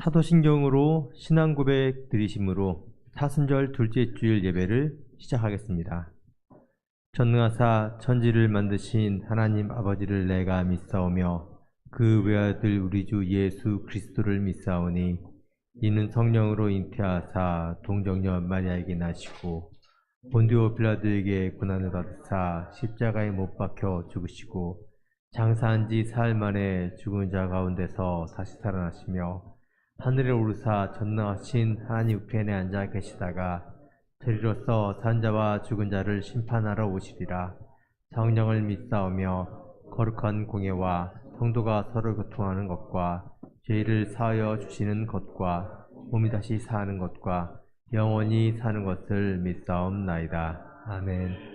사도신경으로 신앙 고백 드리심으로 사순절 둘째 주일 예배를 시작하겠습니다. 전능하사 천지를 만드신 하나님 아버지를 내가 믿사오며 그 외아들 우리 주 예수 그리스도를 믿사오니 이는 성령으로 잉태하사 동정녀 마리아에게 나시고 본디오 빌라도에게 고난을 받으사 십자가에 못 박혀 죽으시고 장사한 지 사흘 만에 죽은 자 가운데서 다시 살아나시며 하늘에 오르사 전능하신 하나님 우편에 앉아 계시다가 저리로서 산 자와 죽은 자를 심판하러 오시리라. 성령을 믿사오며 거룩한 공예와 성도가 서로 교통하는 것과 죄를 사하여 주시는 것과 몸이 다시 사는 것과 영원히 사는 것을 믿사옵나이다. 아멘.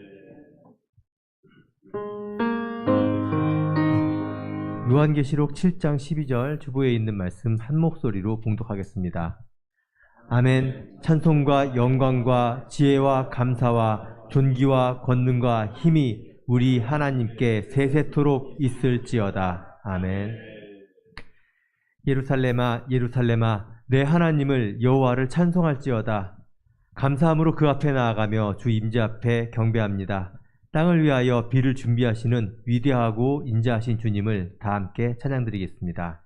요한계시록 7장 12절 주보에 있는 말씀 한 목소리로 봉독하겠습니다. 아멘. 찬송과 영광과 지혜와 감사와 존귀와 권능과 힘이 우리 하나님께 세세토록 있을지어다. 아멘. 예루살렘아 예루살렘아 내 하나님을 여호와를 찬송할지어다. 감사함으로 그 앞에 나아가며 주 임재 앞에 경배합니다. 땅을 위하여 비를 준비하시는 위대하고 인자하신 주님을 다 함께 찬양드리겠습니다.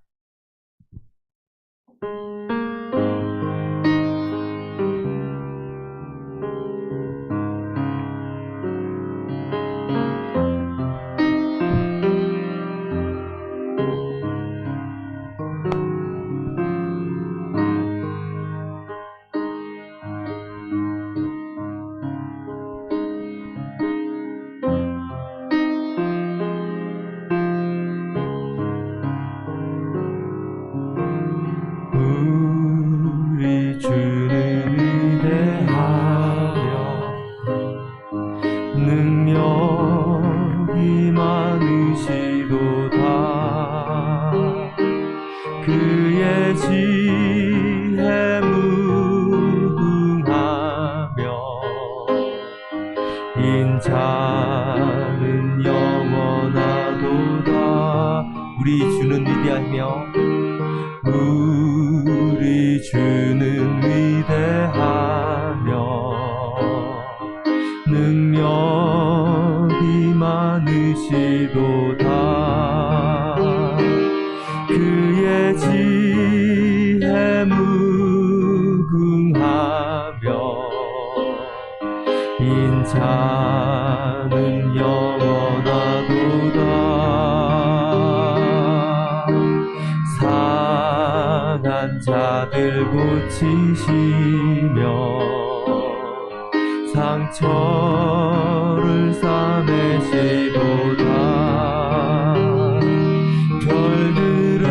그의 지혜 무궁하며 인자는 영원하도다. 우리 주는 위대하며 우리 주는 위대하며 능력이 많으시도다. 그의 지혜 무궁하며 인자는 영원하도다. 상한 자들 고치시며 상처를 싸매시도다. 별들의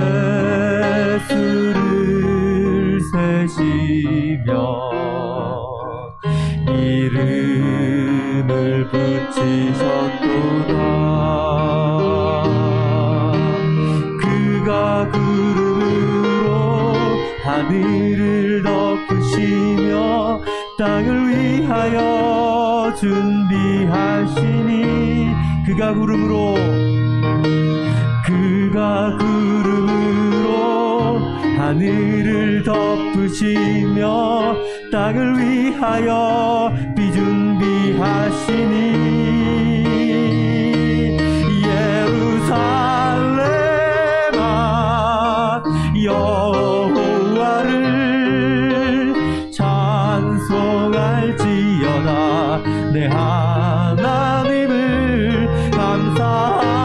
수를 세시며 이름을 붙이셨도다. 그가 구름으로 하늘을 덮으시며 땅을 위하여 준비하시니 그가 구름으로 하늘을 덮으시며 땅을 위하여 비준비하시니 예루살렘아 여호와를 찬송할지어다. 내 하나님을 감사함으로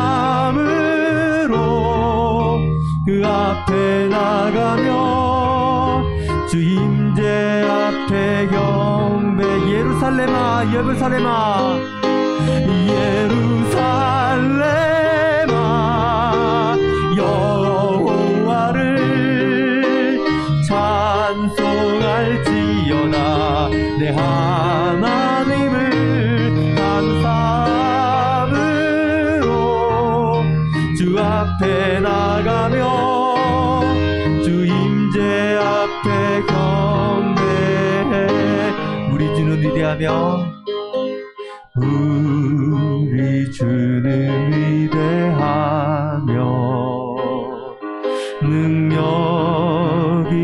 그 앞에 나가며 주 임재 앞에 경배. 예루살렘아 예루살렘아 예루살렘아 여호와를 찬송할지어다. 내 하나님을 감사함으로 주 앞에 나가며 주 임재 앞에 경배해. 우리 주는 위대하며 우리 주는 위대하며 능력이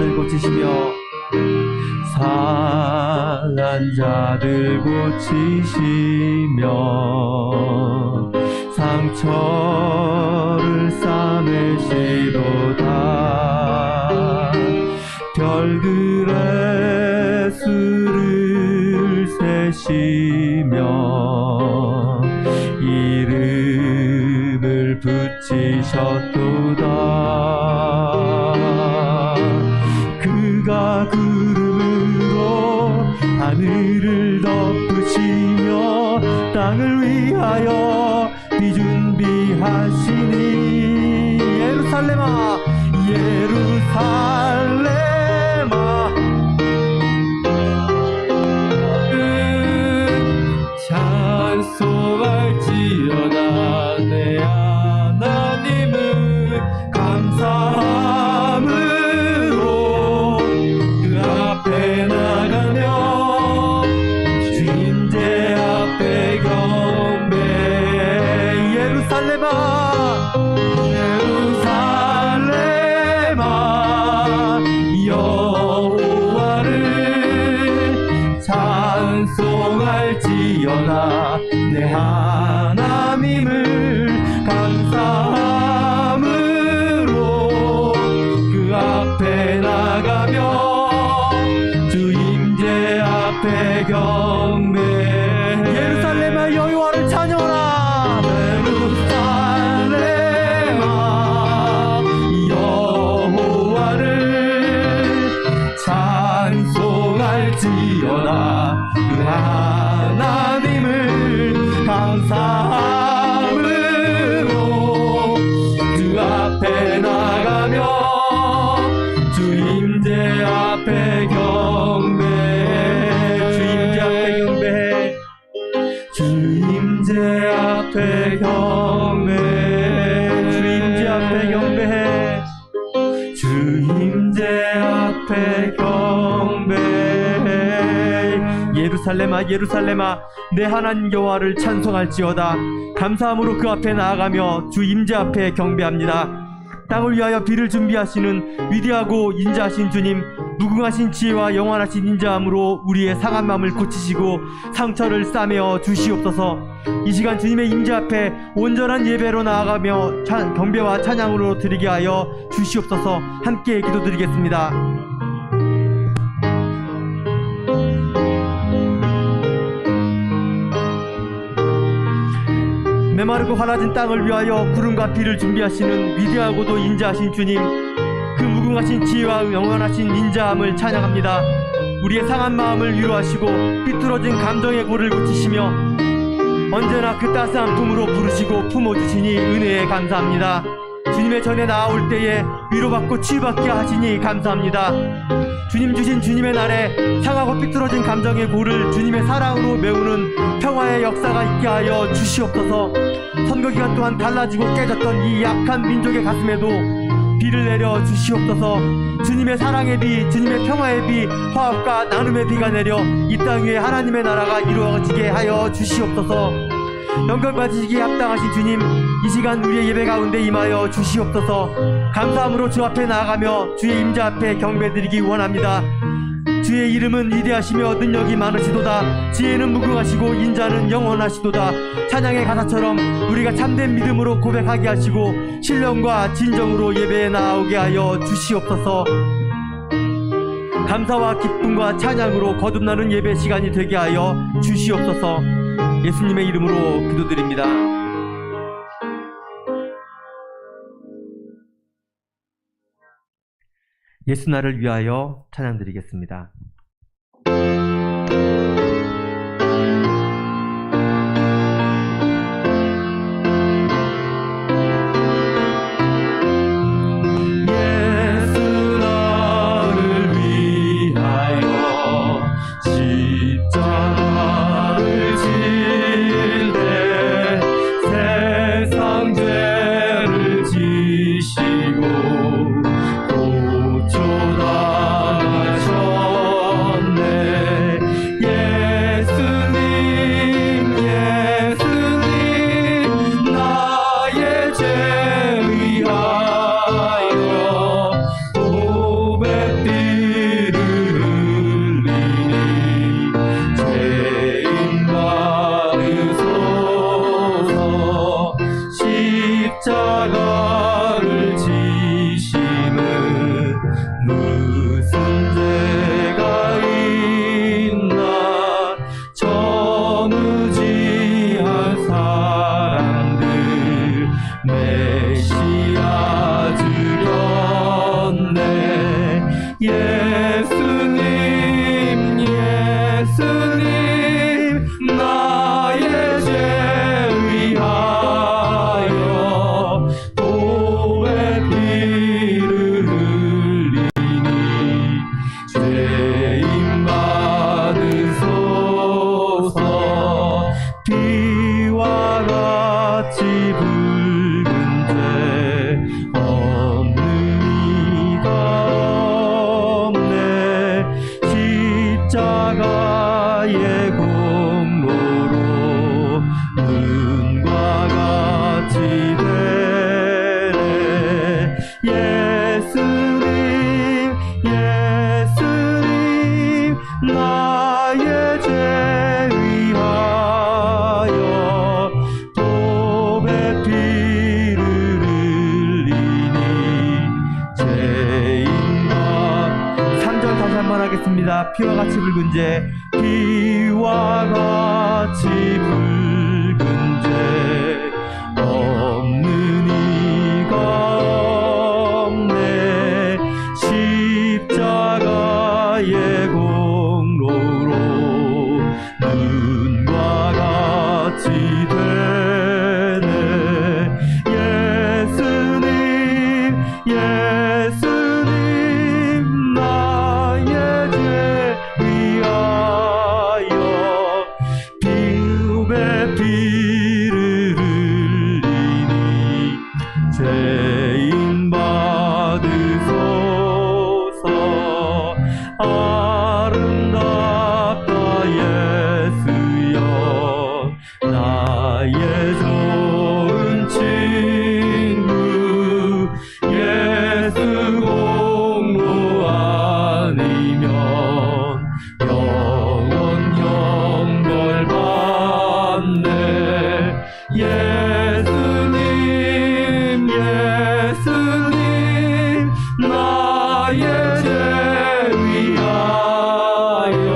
자들 고치시며 상한 자들 고치시며 상처를 싸매시도다. 별들의 수를 세시며 이름을 붙이셨도다. 그가 구름으로 하늘을 덮으시며 땅을 위하여 비 준비하시니 예루살렘아 예루살렘아 찬송할지어다. 내 하나님을 감사함으로 그 앞에 나가며 주 임재 앞에 경배. 예루살렘아 예루살렘아 여호와를 찬송할지어다. 내 하나님을 감사함으로 그 앞에 나가며 주 임재 앞에 경배. 예루살렘아 여호와를 찬양하라. 예루살렘아 여호와를 찬송할지어다. 그 하나님을 감사함으로 주 앞에 나가며 주 임재 앞에 경배. 주 임재 앞에 경배. 주 임재 앞에 경배. 주 임재 앞에 경배. 예루살렘아 예루살렘아 내 하나님 여호와를 찬송할지어다. 감사함으로 그 앞에 나아가며 주 임재 앞에 경배합니다. 땅을 위하여 비를 준비하시는 위대하고 인자하신 주님, 무궁하신 지혜와 영원하신 인자함으로 우리의 상한 마음을 고치시고 상처를 싸매어 주시옵소서. 이 시간 주님의 임재 앞에 온전한 예배로 나아가며 경배와 찬양으로 드리게 하여 주시옵소서. 함께 기도드리겠습니다. 메마르고 갈라진 땅을 위하여 구름과 비를 준비하시는 위대하고도 인자하신 주님, 그 무궁하신 지혜와 영원하신 인자함을 찬양합니다. 우리의 상한 마음을 위로하시고 삐뚤어진 감정의 골을 고치시며 언제나 그 따스한 품으로 부르시고 품어주시니 은혜에 감사합니다. 주님의 전에 나아올 때에 위로받고 치유받게 하시니 감사합니다. 주님 주신 주님의 날에 상하고 삐뚤어진 감정의 골을 주님의 사랑으로 메우는 평화의 역사가 있게 하여 주시옵소서. 선거기간 동안 갈라지고 깨졌던 이 약한 민족의 가슴에도 비를 내려 주시옵소서. 주님의 사랑의 비, 주님의 평화의 비, 화합과 나눔의 비가 내려 이 땅 위에 하나님의 나라가 이루어지게 하여 주시옵소서. 영광 받으시기에 합당하신 주님, 이 시간 우리의 예배 가운데 임하여 주시옵소서. 감사함으로 주 앞에 나아가며 주의 임재 앞에 경배드리기 원합니다. 주의 이름은 위대하시며 능력이 많으시도다. 지혜는 무궁하시고 인자는 영원하시도다. 찬양의 가사처럼 우리가 참된 믿음으로 고백하게 하시고 신령과 진정으로 예배에 나오게 하여 주시옵소서. 감사와 기쁨과 찬양으로 거듭나는 예배 시간이 되게 하여 주시옵소서. 예수님의 이름으로 기도드립니다. 예수 나를 위하여 찬양드리겠습니다. 지시고 고쳐나가셔 읽겠습니다. 피와 같이 붉은 재, 피와 같이 붉은 재 없는 이가 없네. 십자가의 공로로 눈과 같이 되네. 예수님 나의 죄 위하여 비읍의 피를 흘리니 죄인 받으소서. 아름답다 예수여 나의 좋은 친구. 예수 공로 아니면 영원 형벌 받네. 예수님 나의 죄 위하여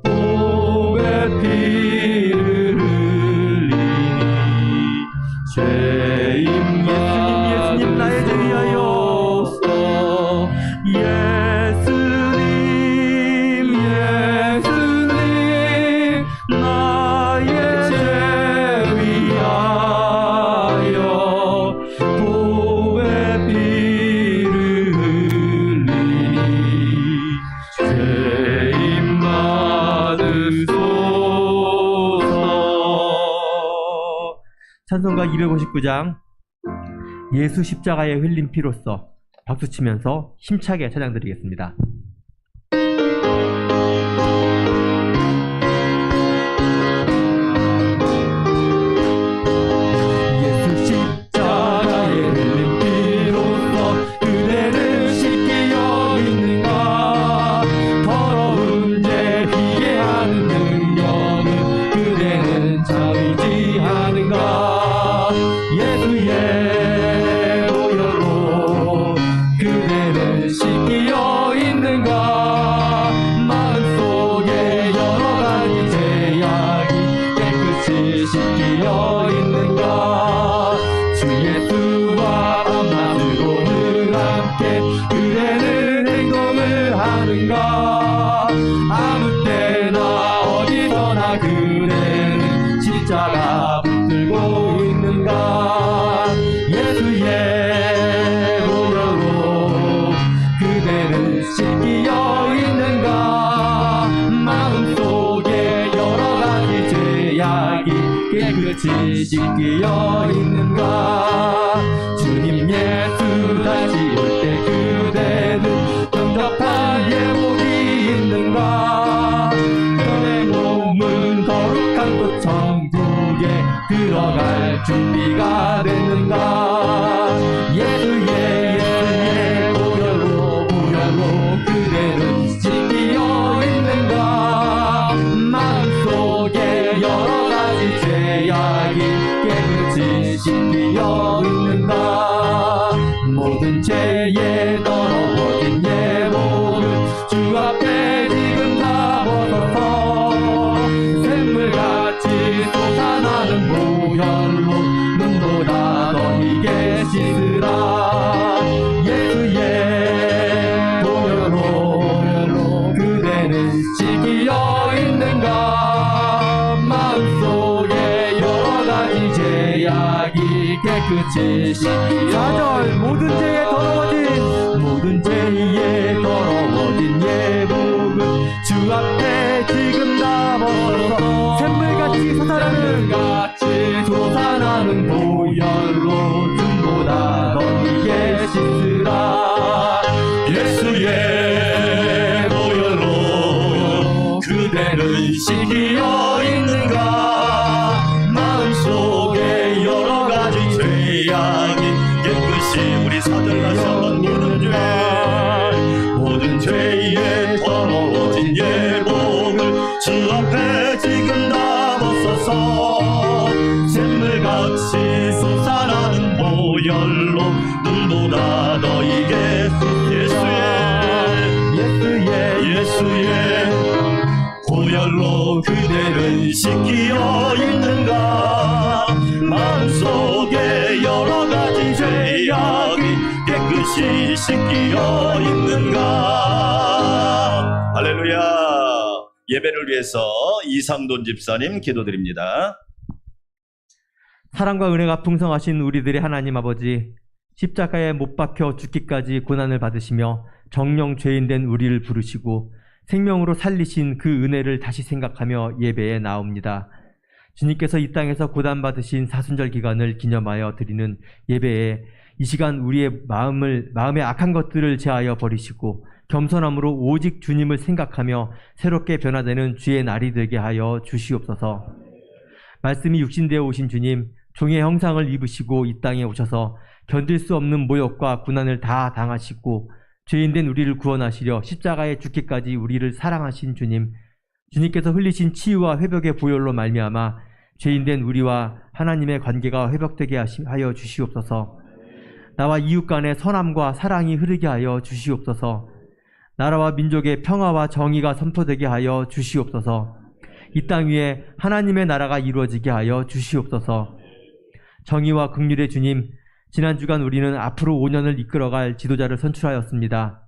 복의 피를 흘리니 죄인 예수님 나의 죄 위하여 예수님 나의 죄 위하여 복의 피를 흘리니 죄인 받으소서. 찬송가 259장 예수 십자가에 흘린 피로써 박수치면서 힘차게 찬양드리겠습니다. 예수 십자가에 흘린 피로써 그대를 쉽게 여기는가. 더러운 죄 피게 하는 능력은 그대는 참 의지하는가. 예수의 보혈로 그대는 씻기어 있는가. 마음속에 여러 가지 죄악이 깨끗이 씻기어 있는가. 주 예수와 만나고는 함께 그대는 행동을 하는가. 아무 때나 어디서나 그대는 십자가 붙들고 있는가. 예수의 보혈로 그대는 씻기어 있는가. 마음속에 여러 가지 죄악이 깨끗이 씻기어 있는가. 주님 예수 다시 올 때 그대는 정답한 예복이 있는가. 그대 몸은 거룩한 꽃 천국에 들어갈 준비가 됐는가. 예수의 보혈로 그대는 씻기어 있는가. 마음속에 여러 가지 죄악이 깨끗이 씻기어 있는가. 모든 죄에 더러워진 예복은 주 앞에 지금 다 벗어서 샘물같이 솟아나는 보혈로 눈보다 더 희게 씻으라. 예수의 보혈로 그대는 씻기어 있는가. 마음속에 여러 가지 죄악이 깨끗이 씻기어. 모든 죄에 더러워진 예복은 주 앞에 지금 다 벗어서 샘물같이 솟아나는 보혈로 눈보다 더 희게 씻으라. 예수의 보혈로 그대는 씻기어 있는가. 마음속에 여러 가지 죄악이 깨끗이 예수의 보혈로 그대는 씻기어 있는가? 마음속에 여러 가지 죄악이 깨끗이 씻기어 있는가? 할렐루야. 예배를 위해서 이상돈 집사님 기도드립니다. 사랑과 은혜가 풍성하신 우리들의 하나님 아버지, 십자가에 못 박혀 죽기까지 고난을 받으시며 정령 죄인된 우리를 부르시고 생명으로 살리신 그 은혜를 다시 생각하며 예배에 나옵니다. 주님께서 이 땅에서 고난받으신 사순절 기간을 기념하여 드리는 예배에 이 시간 우리의 마음의 악한 것들을 제하여 버리시고 겸손함으로 오직 주님을 생각하며 새롭게 변화되는 주의 날이 되게 하여 주시옵소서. 말씀이 육신되어 오신 주님, 종의 형상을 입으시고 이 땅에 오셔서 견딜 수 없는 모욕과 고난을 다 당하시고 죄인된 우리를 구원하시려 십자가에 죽기까지 우리를 사랑하신 주님, 주님께서 흘리신 치유와 회복의 보혈로 말미암아 죄인된 우리와 하나님의 관계가 회복되게 하여 주시옵소서. 나와 이웃 간의 선함과 사랑이 흐르게 하여 주시옵소서. 나라와 민족의 평화와 정의가 선포되게 하여 주시옵소서. 이 땅 위에 하나님의 나라가 이루어지게 하여 주시옵소서. 정의와 긍휼의 주님, 지난 주간 우리는 앞으로 5년을 이끌어갈 지도자를 선출하였습니다.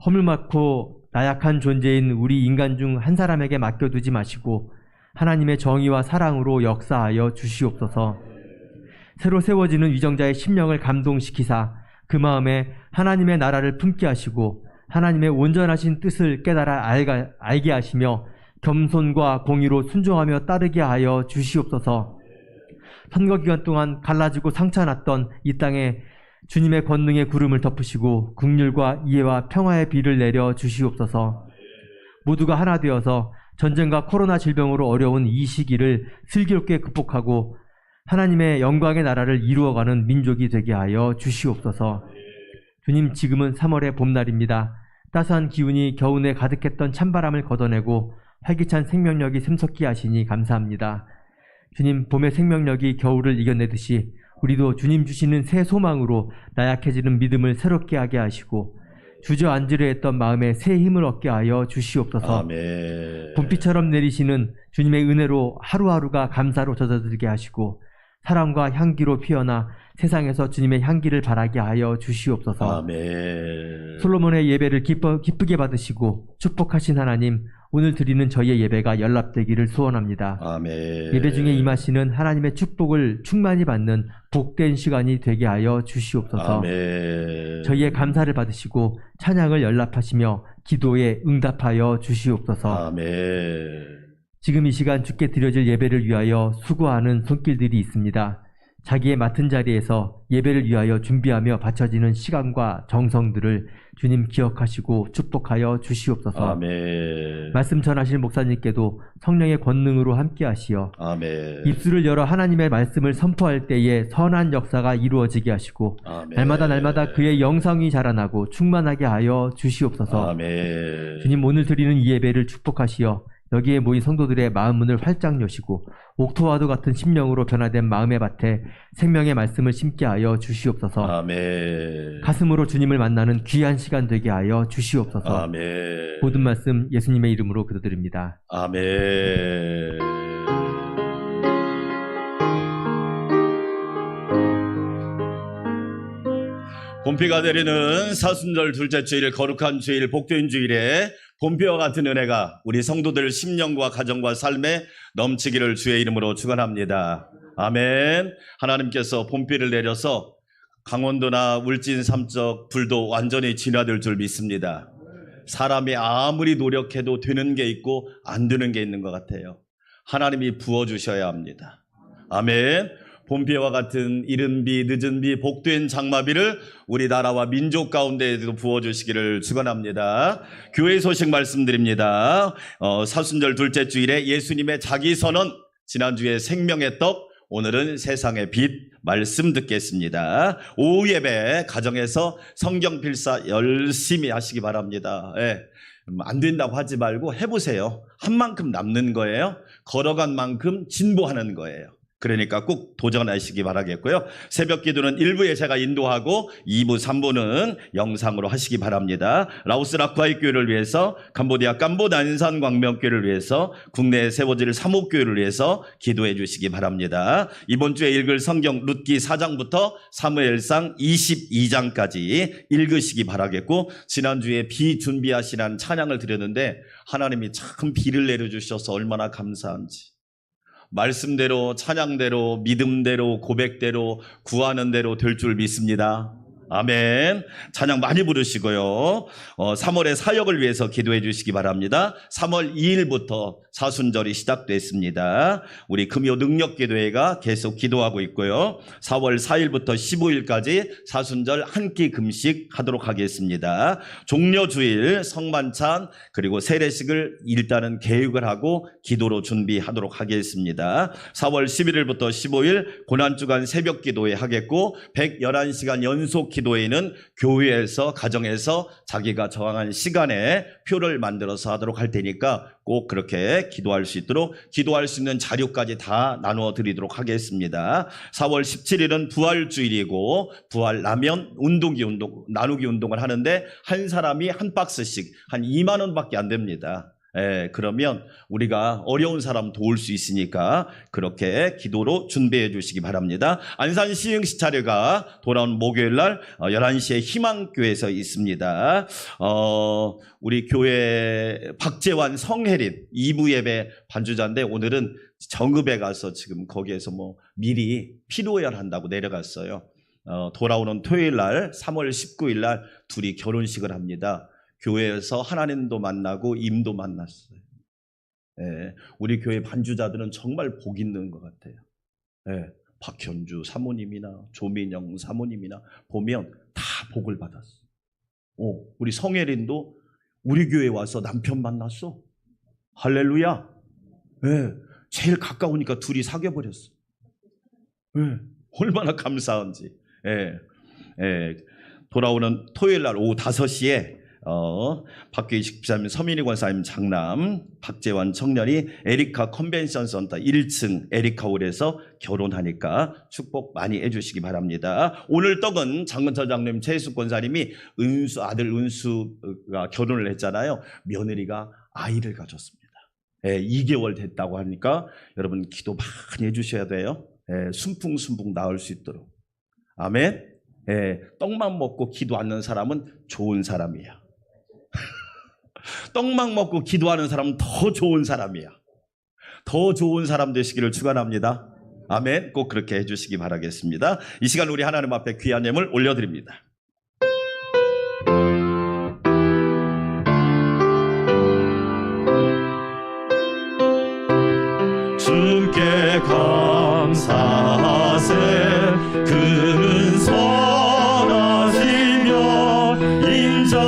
허물 많고 나약한 존재인 우리 인간 중 한 사람에게 맡겨두지 마시고 하나님의 정의와 사랑으로 역사하여 주시옵소서. 새로 세워지는 위정자의 심령을 감동시키사 그 마음에 하나님의 나라를 품게 하시고 하나님의 온전하신 뜻을 깨달아 알게 하시며 겸손과 공의로 순종하며 따르게 하여 주시옵소서. 선거 기간 동안 갈라지고 상처났던 이 땅에 주님의 권능의 구름을 덮으시고 긍휼과 이해와 평화의 비를 내려 주시옵소서. 모두가 하나 되어서 전쟁과 코로나 질병으로 어려운 이 시기를 슬기롭게 극복하고 하나님의 영광의 나라를 이루어가는 민족이 되게 하여 주시옵소서. 주님, 지금은 3월의 봄날입니다. 따스한 기운이 겨우내 가득했던 찬바람을 걷어내고 활기찬 생명력이 샘솟게 하시니 감사합니다. 주님, 봄의 생명력이 겨울을 이겨내듯이 우리도 주님 주시는 새 소망으로 나약해지는 믿음을 새롭게 하게 하시고 주저앉으려 했던 마음에 새 힘을 얻게 하여 주시옵소서. 아멘. 봄비처럼 내리시는 주님의 은혜로 하루하루가 감사로 젖어들게 하시고 사랑과 향기로 피어나 세상에서 주님의 향기를 바라게 하여 주시옵소서. 아멘. 솔로몬의 예배를 기쁘게 받으시고 축복하신 하나님, 오늘 드리는 저희의 예배가 연락되기를 소원합니다. 아멘. 예배 중에 임하시는 하나님의 축복을 충만히 받는 복된 시간이 되게 하여 주시옵소서. 아멘. 저희의 감사를 받으시고 찬양을 연락하시며 기도에 응답하여 주시옵소서. 아멘. 지금 이 시간 주께 드려질 예배를 위하여 수고하는 손길들이 있습니다. 자기의 맡은 자리에서 예배를 위하여 준비하며 바쳐지는 시간과 정성들을 주님 기억하시고 축복하여 주시옵소서. 아멘. 말씀 전하실 목사님께도 성령의 권능으로 함께 하시어 아멘. 입술을 열어 하나님의 말씀을 선포할 때에 선한 역사가 이루어지게 하시고 아멘. 날마다 그의 영성이 자라나고 충만하게 하여 주시옵소서. 아멘. 주님, 오늘 드리는 이 예배를 축복하시어 여기에 모인 성도들의 마음 문을 활짝 여시고 옥토와도 같은 심령으로 변화된 마음의 밭에 생명의 말씀을 심게 하여 주시옵소서. 아멘. 가슴으로 주님을 만나는 귀한 시간 되게 하여 주시옵소서. 아멘. 모든 말씀 예수님의 이름으로 기도드립니다. 아멘. 봄비가 내리는 사순절 둘째 주일, 거룩한 주일, 복된 주일에 봄비와 같은 은혜가 우리 성도들 심령과 가정과 삶에 넘치기를 주의 이름으로 축원합니다. 아멘. 하나님께서 봄비를 내려서 강원도나 울진 삼척 불도 완전히 진화될 줄 믿습니다. 사람이 아무리 노력해도 되는 게 있고 안 되는 게 있는 것 같아요. 하나님이 부어주셔야 합니다. 아멘. 봄비와 같은 이른 비, 늦은 비, 복된 장마비를 우리나라와 민족 가운데에도 부어주시기를 축원합니다. 교회 소식 말씀드립니다. 사순절 둘째 주일에 예수님의 자기 선언, 지난주에 생명의 떡, 오늘은 세상의 빛 말씀 듣겠습니다. 오후 예배 가정에서 성경 필사 열심히 하시기 바랍니다. 예. 안 된다고 하지 말고 해보세요. 한 만큼 남는 거예요. 걸어간 만큼 진보하는 거예요. 그러니까 꼭 도전하시기 바라겠고요. 새벽 기도는 1부에 제가 인도하고 2부, 3부는 영상으로 하시기 바랍니다. 라오스 라쿠아이 교회를 위해서, 캄보디아 깜보 난산 광명교회를 위해서, 국내에 세워질 사목교회를 위해서 기도해 주시기 바랍니다. 이번 주에 읽을 성경 룻기 4장부터 사무엘상 22장까지 읽으시기 바라겠고, 지난주에 비 준비하시라는 찬양을 드렸는데 하나님이 참 비를 내려주셔서 얼마나 감사한지, 말씀대로, 찬양대로, 믿음대로, 고백대로, 구하는 대로 될 줄 믿습니다. 아멘. 찬양 많이 부르시고요. 3월의 사역을 위해서 기도해 주시기 바랍니다. 3월 2일부터 사순절이 시작됐습니다. 우리 금요 능력기도회가 계속 기도하고 있고요. 4월 4일부터 15일까지 사순절 한 끼 금식 하도록 하겠습니다. 종려주일, 성만찬, 그리고 세례식을 일단은 계획을 하고 기도로 준비하도록 하겠습니다. 4월 11일부터 15일 고난주간 새벽기도회 하겠고, 111시간 연속 기도회는 교회에서, 가정에서 자기가 정한 시간에 표를 만들어서 하도록 할 테니까 꼭 그렇게 기도할 수 있도록, 기도할 수 있는 자료까지 다 나누어 드리도록 하겠습니다. 4월 17일은 부활주일이고, 부활 라면 나누기 운동을 하는데 한 사람이 한 박스씩 한 2만 원밖에 안 됩니다. 그러면 우리가 어려운 사람 도울 수 있으니까 그렇게 기도로 준비해 주시기 바랍니다. 안산 시흥시 차례가 돌아온 목요일 날 11시에 희망교회에서 있습니다. 우리 교회 박재환 성혜린 2부 예배 반주자인데 오늘은 정읍에 가서 지금 거기에서 미리 피로연 한다고 내려갔어요. 돌아오는 토요일 날 3월 19일 날 둘이 결혼식을 합니다. 교회에서 하나님도 만나고 임도 만났어요. 우리 교회 반주자들은 정말 복 있는 것 같아요. 박현주 사모님이나 조민영 사모님이나 보면 다 복을 받았어. 우리 성혜린도 우리 교회에 와서 남편 만났어. 할렐루야. 제일 가까우니까 둘이 사귀어버렸어. 얼마나 감사한지. 돌아오는 토요일 날 오후 5시에 박규희식 집사님, 서민희 권사님 장남 박재환 청년이 에리카 컨벤션 센터 1층 에리카홀에서 결혼하니까 축복 많이 해주시기 바랍니다. 오늘 떡은 장근철 장님, 최혜숙 권사님이 아들 은수가 결혼을 했잖아요. 며느리가 아이를 가졌습니다. 2개월 됐다고 하니까 여러분 기도 많이 해주셔야 돼요. 순풍순풍 나을 수 있도록. 아멘. 떡만 먹고 기도 않는 사람은 좋은 사람이야. 떡만 먹고 기도하는 사람은 더 좋은 사람이야. 더 좋은 사람 되시기를 축원합니다. 아멘. 꼭 그렇게 해주시기 바라겠습니다. 이 시간 우리 하나님 앞에 귀한 예물 올려드립니다. 주께 감사하세. 그는 선하시며 인자하심이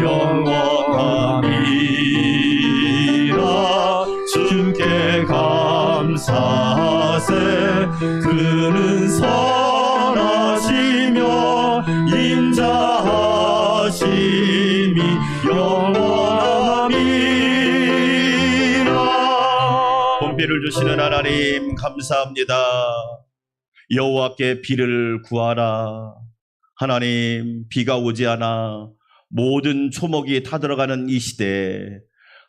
영원함이라. 주께 감사하세. 그는 선하시며 인자하심이 영원함이라. 본비를 주시는 하나님 감사합니다. 여호와께 비를 구하라. 하나님, 비가 오지 않아 모든 초목이 타들어가는 이 시대에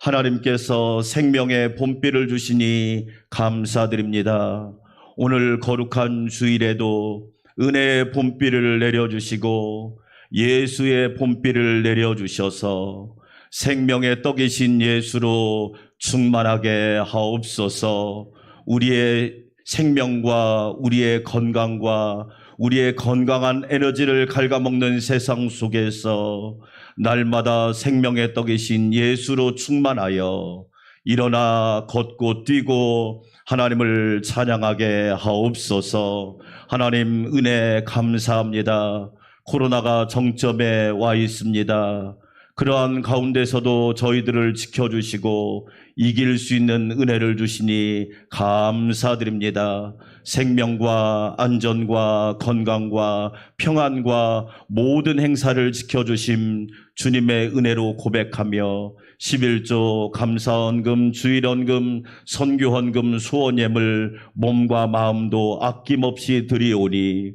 하나님께서 생명의 봄비를 주시니 감사드립니다. 오늘 거룩한 주일에도 은혜의 봄비를 내려주시고 예수의 봄비를 내려주셔서 생명의 떡이신 예수로 충만하게 하옵소서. 우리의 생명과 우리의 건강과 우리의 건강한 에너지를 갉아먹는 세상 속에서 날마다 생명의 떡이신 예수로 충만하여 일어나 걷고 뛰고 하나님을 찬양하게 하옵소서. 하나님 은혜 감사합니다. 코로나가 정점에 와 있습니다. 그러한 가운데서도 저희들을 지켜주시고 이길 수 있는 은혜를 주시니 감사드립니다. 생명과 안전과 건강과 평안과 모든 행사를 지켜주심 주님의 은혜로 고백하며 11조 감사헌금, 주일헌금, 선교헌금, 수원예물 몸과 마음도 아낌없이 드리오니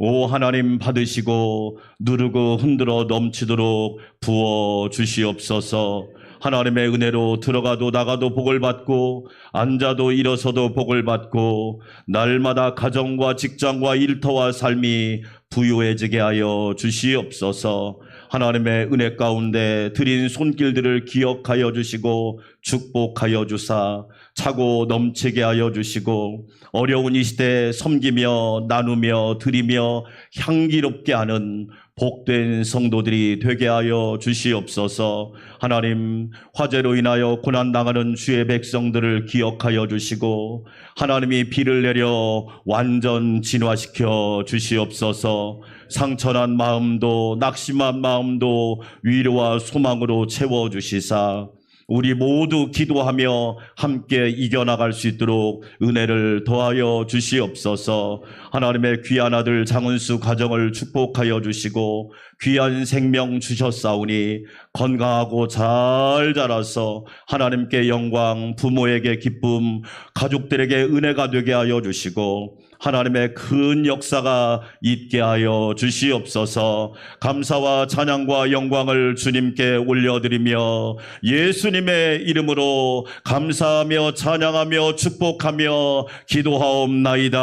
오 하나님 받으시고 누르고 흔들어 넘치도록 부어 주시옵소서. 하나님의 은혜로 들어가도 나가도 복을 받고 앉아도 일어서도 복을 받고 날마다 가정과 직장과 일터와 삶이 부유해지게 하여 주시옵소서. 하나님의 은혜 가운데 드린 손길들을 기억하여 주시고 축복하여 주사 차고 넘치게 하여 주시고 어려운 이 시대에 섬기며 나누며 드리며 향기롭게 하는 복된 성도들이 되게 하여 주시옵소서. 하나님, 화재로 인하여 고난당하는 주의 백성들을 기억하여 주시고 하나님이 비를 내려 완전 진화시켜 주시옵소서. 상처난 마음도 낙심한 마음도 위로와 소망으로 채워주시사 우리 모두 기도하며 함께 이겨나갈 수 있도록 은혜를 더하여 주시옵소서. 하나님의 귀한 아들 장은수 가정을 축복하여 주시고 귀한 생명 주셨사오니 건강하고 잘 자라서 하나님께 영광, 부모에게 기쁨, 가족들에게 은혜가 되게 하여 주시고 하나님의 큰 역사가 있게 하여 주시옵소서. 감사와 찬양과 영광을 주님께 올려드리며 예수님의 이름으로 감사하며 찬양하며 축복하며 기도하옵나이다.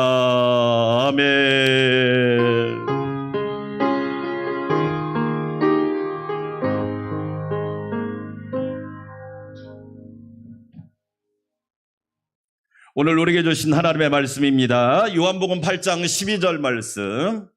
아멘. 오늘 우리에게 주신 하나님의 말씀입니다. 요한복음 8장 12절 말씀.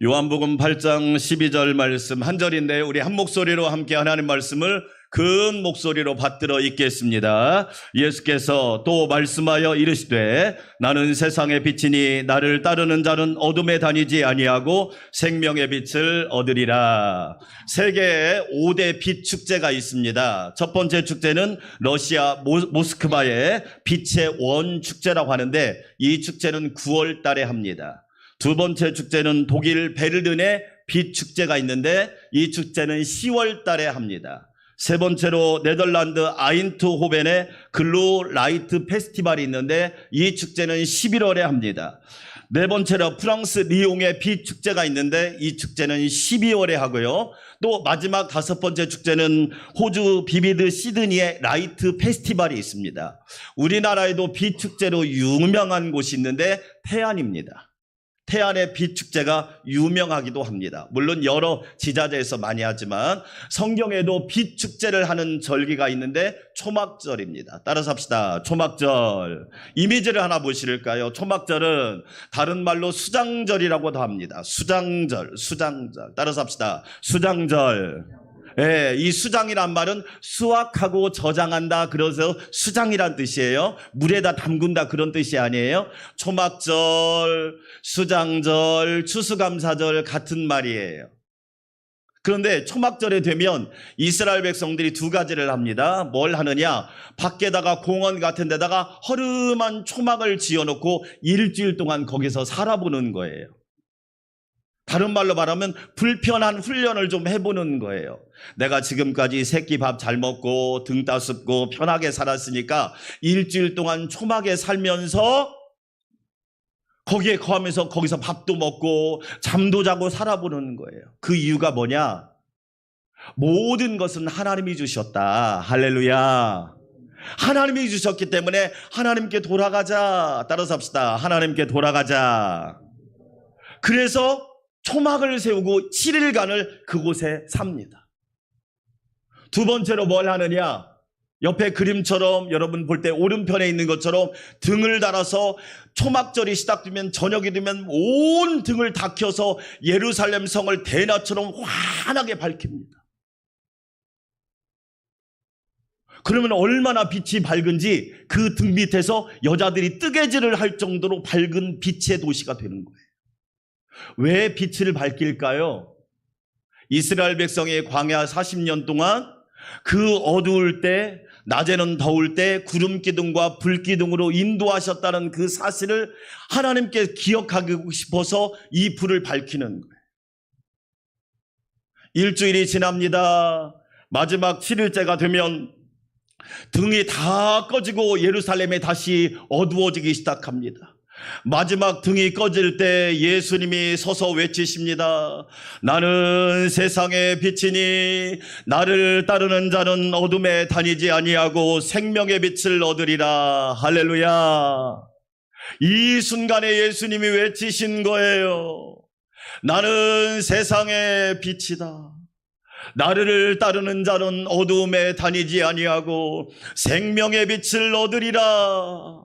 요한복음 8장 12절 말씀 한 절인데 우리 한 목소리로 함께 하나님 말씀을 큰 목소리로 받들어 읽겠습니다. 예수께서 또 말씀하여 이르시되 나는 세상의 빛이니 나를 따르는 자는 어둠에 다니지 아니하고 생명의 빛을 얻으리라. 세계에 5대 빛 축제가 있습니다. 첫 번째 축제는 러시아 모스크바의 빛의 원 축제라고 하는데 이 축제는 9월 달에 합니다. 두 번째 축제는 독일 베르린의 빛 축제가 있는데 이 축제는 10월 달에 합니다. 세 번째로 네덜란드 아인트호벤의 글로 라이트 페스티벌이 있는데 이 축제는 11월에 합니다. 네 번째로 프랑스 리옹의 빛 축제가 있는데 이 축제는 12월에 하고요. 또 마지막 다섯 번째 축제는 호주 비비드 시드니의 라이트 페스티벌이 있습니다. 우리나라에도 빛 축제로 유명한 곳이 있는데 태안입니다. 태안의 빛 축제가 유명하기도 합니다. 물론 여러 지자체에서 많이 하지만 성경에도 빛 축제를 하는 절기가 있는데 초막절입니다. 따라서 합시다. 초막절. 이미지를 하나 보실까요? 초막절은 다른 말로 수장절이라고도 합니다. 수장절. 따라서 합시다. 수장절. 예, 이 수장이란 말은 수확하고 저장한다. 그래서 수장이란 뜻이에요. 물에다 담근다 그런 뜻이 아니에요. 초막절, 수장절, 추수감사절 같은 말이에요. 그런데 초막절에 되면 이스라엘 백성들이 두 가지를 합니다. 뭘 하느냐? 밖에다가 공원 같은 데다가 허름한 초막을 지어놓고 일주일 동안 거기서 살아보는 거예요. 다른 말로 말하면 불편한 훈련을 좀 해보는 거예요. 내가 지금까지 새끼 밥 잘 먹고 등 따숩고 편하게 살았으니까 일주일 동안 초막에 살면서 거기에 거하면서 거기서 밥도 먹고 잠도 자고 살아보는 거예요. 그 이유가 뭐냐? 모든 것은 하나님이 주셨다. 할렐루야. 하나님이 주셨기 때문에 하나님께 돌아가자. 따라서 합시다. 하나님께 돌아가자. 그래서 초막을 세우고 7일간을 그곳에 삽니다. 두 번째로 뭘 하느냐? 옆에 그림처럼 여러분 볼 때 오른편에 있는 것처럼 등을 달아서 초막절이 시작되면 저녁이 되면 온 등을 다 켜서 예루살렘 성을 대낮처럼 환하게 밝힙니다. 그러면 얼마나 빛이 밝은지 그 등 밑에서 여자들이 뜨개질을 할 정도로 밝은 빛의 도시가 되는 거예요. 왜 빛을 밝힐까요? 이스라엘 백성이 광야 40년 동안 그 어두울 때, 낮에는 더울 때 구름 기둥과 불 기둥으로 인도하셨다는 그 사실을 하나님께 기억하고 싶어서 이 불을 밝히는 거예요. 일주일이 지납니다. 마지막 7일째가 되면 등이 다 꺼지고 예루살렘에 다시 어두워지기 시작합니다. 마지막 등이 꺼질 때 예수님이 서서 외치십니다. 나는 세상의 빛이니 나를 따르는 자는 어둠에 다니지 아니하고 생명의 빛을 얻으리라. 할렐루야. 이 순간에 예수님이 외치신 거예요. 나는 세상의 빛이다. 나를 따르는 자는 어두움에 다니지 아니하고 생명의 빛을 얻으리라.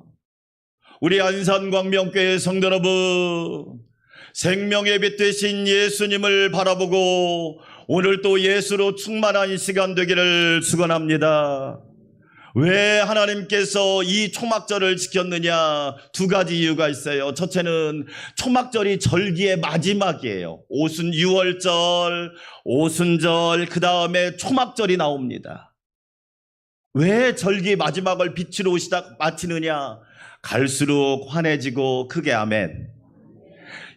우리 안산광명교회 성도 여러분, 생명의 빛 되신 예수님을 바라보고 오늘 또 예수로 충만한 시간 되기를 축원합니다. 왜 하나님께서 이 초막절을 지켰느냐? 두 가지 이유가 있어요. 첫째는 초막절이 절기의 마지막이에요. 오순 6월절, 오순절, 그 다음에 초막절이 나옵니다. 왜 절기 마지막을 빛으로 마치느냐? 갈수록 환해지고 크게 아멘.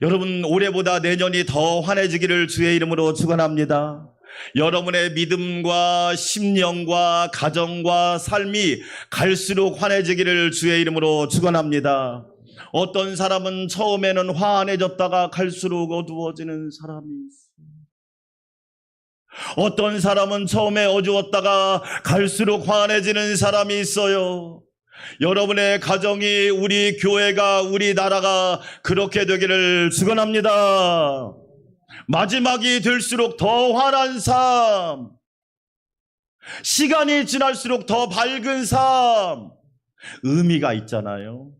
여러분, 올해보다 내년이 더 환해지기를 주의 이름으로 축원합니다. 여러분의 믿음과 심령과 가정과 삶이 갈수록 환해지기를 주의 이름으로 축원합니다. 어떤 사람은 처음에는 환해졌다가 갈수록 어두워지는 사람이 있어요. 어떤 사람은 처음에 어두웠다가 갈수록 환해지는 사람이 있어요. 여러분의 가정이, 우리 교회가, 우리 나라가 그렇게 되기를 축원합니다. 마지막이 될수록 더 환한 삶, 시간이 지날수록 더 밝은 삶, 의미가 있잖아요.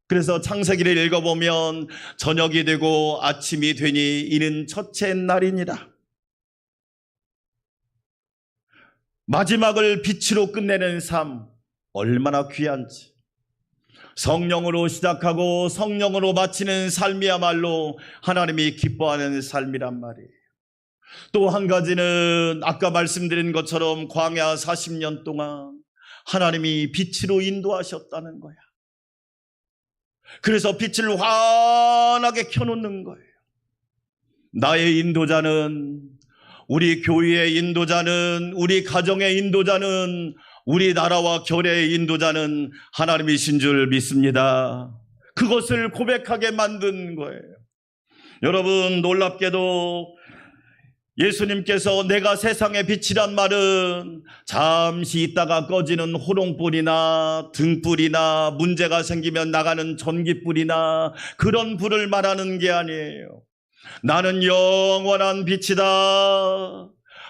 그래서 창세기를 읽어보면 저녁이 되고 아침이 되니 이는 첫째 날이니라. 마지막을 빛으로 끝내는 삶, 얼마나 귀한지. 성령으로 시작하고 성령으로 마치는 삶이야말로 하나님이 기뻐하는 삶이란 말이에요. 또 한 가지는 아까 말씀드린 것처럼 광야 40년 동안 하나님이 빛으로 인도하셨다는 거야. 그래서 빛을 환하게 켜놓는 거예요. 나의 인도자는, 우리 교회의 인도자는, 우리 가정의 인도자는, 우리 나라와 교회의 인도자는 하나님이신 줄 믿습니다. 그것을 고백하게 만든 거예요. 여러분, 놀랍게도 예수님께서 내가 세상의 빛이란 말은 잠시 있다가 꺼지는 호롱불이나 등불이나 문제가 생기면 나가는 전기불이나 그런 불을 말하는 게 아니에요. 나는 영원한 빛이다.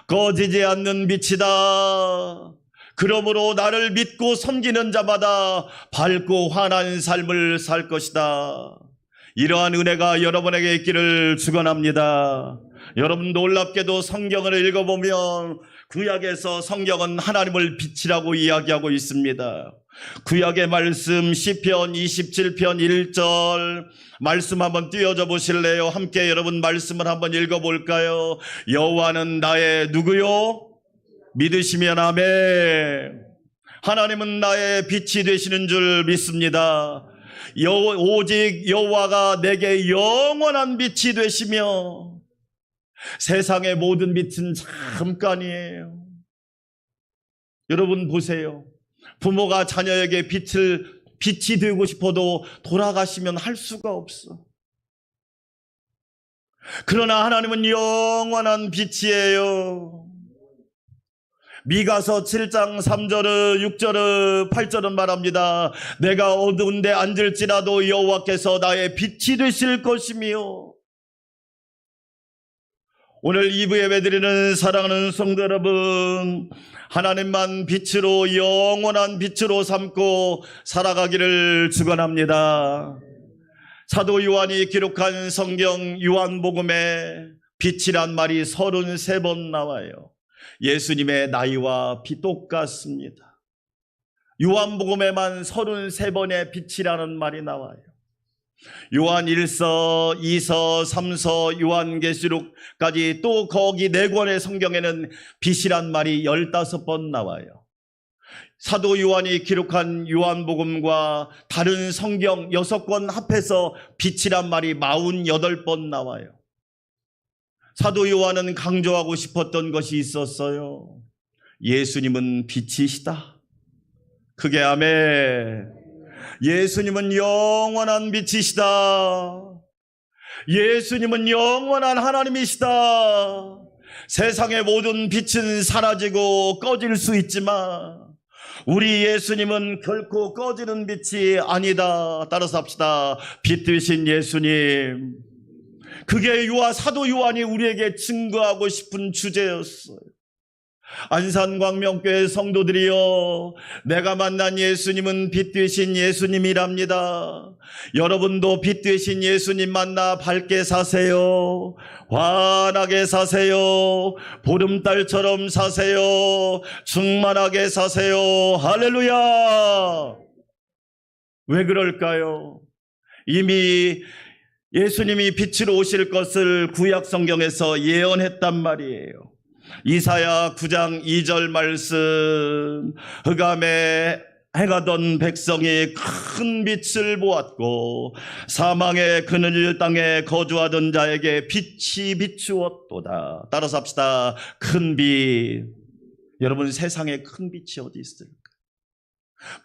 꺼지지 않는 빛이다. 그러므로 나를 믿고 섬기는 자마다 밝고 환한 삶을 살 것이다. 이러한 은혜가 여러분에게 있기를 축원합니다. 여러분, 놀랍게도 성경을 읽어보면 구약에서 성경은 하나님을 빛이라고 이야기하고 있습니다. 구약의 말씀 시편 27편 1절 말씀 한번 띄워줘 보실래요? 함께 여러분 말씀을 한번 읽어볼까요? 여호와는 나의 누구요? 믿으시면 아멘. 하나님은 나의 빛이 되시는 줄 믿습니다. 오직 여호와가 내게 영원한 빛이 되시며 세상의 모든 빛은 잠깐이에요. 여러분 보세요. 부모가 자녀에게 빛이 되고 싶어도 돌아가시면 할 수가 없어. 그러나 하나님은 영원한 빛이에요. 미가서 7장 3절, 6절, 8절은 말합니다. 내가 어두운데 앉을지라도 여호와께서 나의 빛이 되실 것이며. 오늘 2부 예배드리는 사랑하는 성도 여러분, 하나님만 빛으로, 영원한 빛으로 삼고 살아가기를 축원합니다. 사도 요한이 기록한 성경 요한복음에 빛이란 말이 33번 나와요. 예수님의 나이와 똑같습니다. 요한복음에만 33번의 빛이라는 말이 나와요. 요한 1서, 2서, 3서, 요한계시록까지 또 거기 4권의 성경에는 빛이란 말이 15번 나와요. 사도 요한이 기록한 요한복음과 다른 성경 6권 합해서 빛이란 말이 48번 나와요. 사도 요한은 강조하고 싶었던 것이 있었어요. 예수님은 빛이시다. 그게 아멘. 예수님은 영원한 빛이시다. 예수님은 영원한 하나님이시다. 세상의 모든 빛은 사라지고 꺼질 수 있지만 우리 예수님은 결코 꺼지는 빛이 아니다. 따라서 합시다. 빛 되신 예수님. 그게 사도 요한이 우리에게 증거하고 싶은 주제였어요. 안산광명교회 성도들이여, 내가 만난 예수님은 빛 되신 예수님이랍니다. 여러분도 빛 되신 예수님 만나 밝게 사세요. 환하게 사세요. 보름달처럼 사세요. 충만하게 사세요. 할렐루야. 왜 그럴까요? 이미 예수님이 빛으로 오실 것을 구약 성경에서 예언했단 말이에요. 이사야 9장 2절 말씀, 흑암에 행하던 백성이 큰 빛을 보았고 사망의 그늘 땅에 거주하던 자에게 빛이 비추었도다. 따라서 합시다. 큰 빛. 여러분, 세상에 큰 빛이 어디 있을까?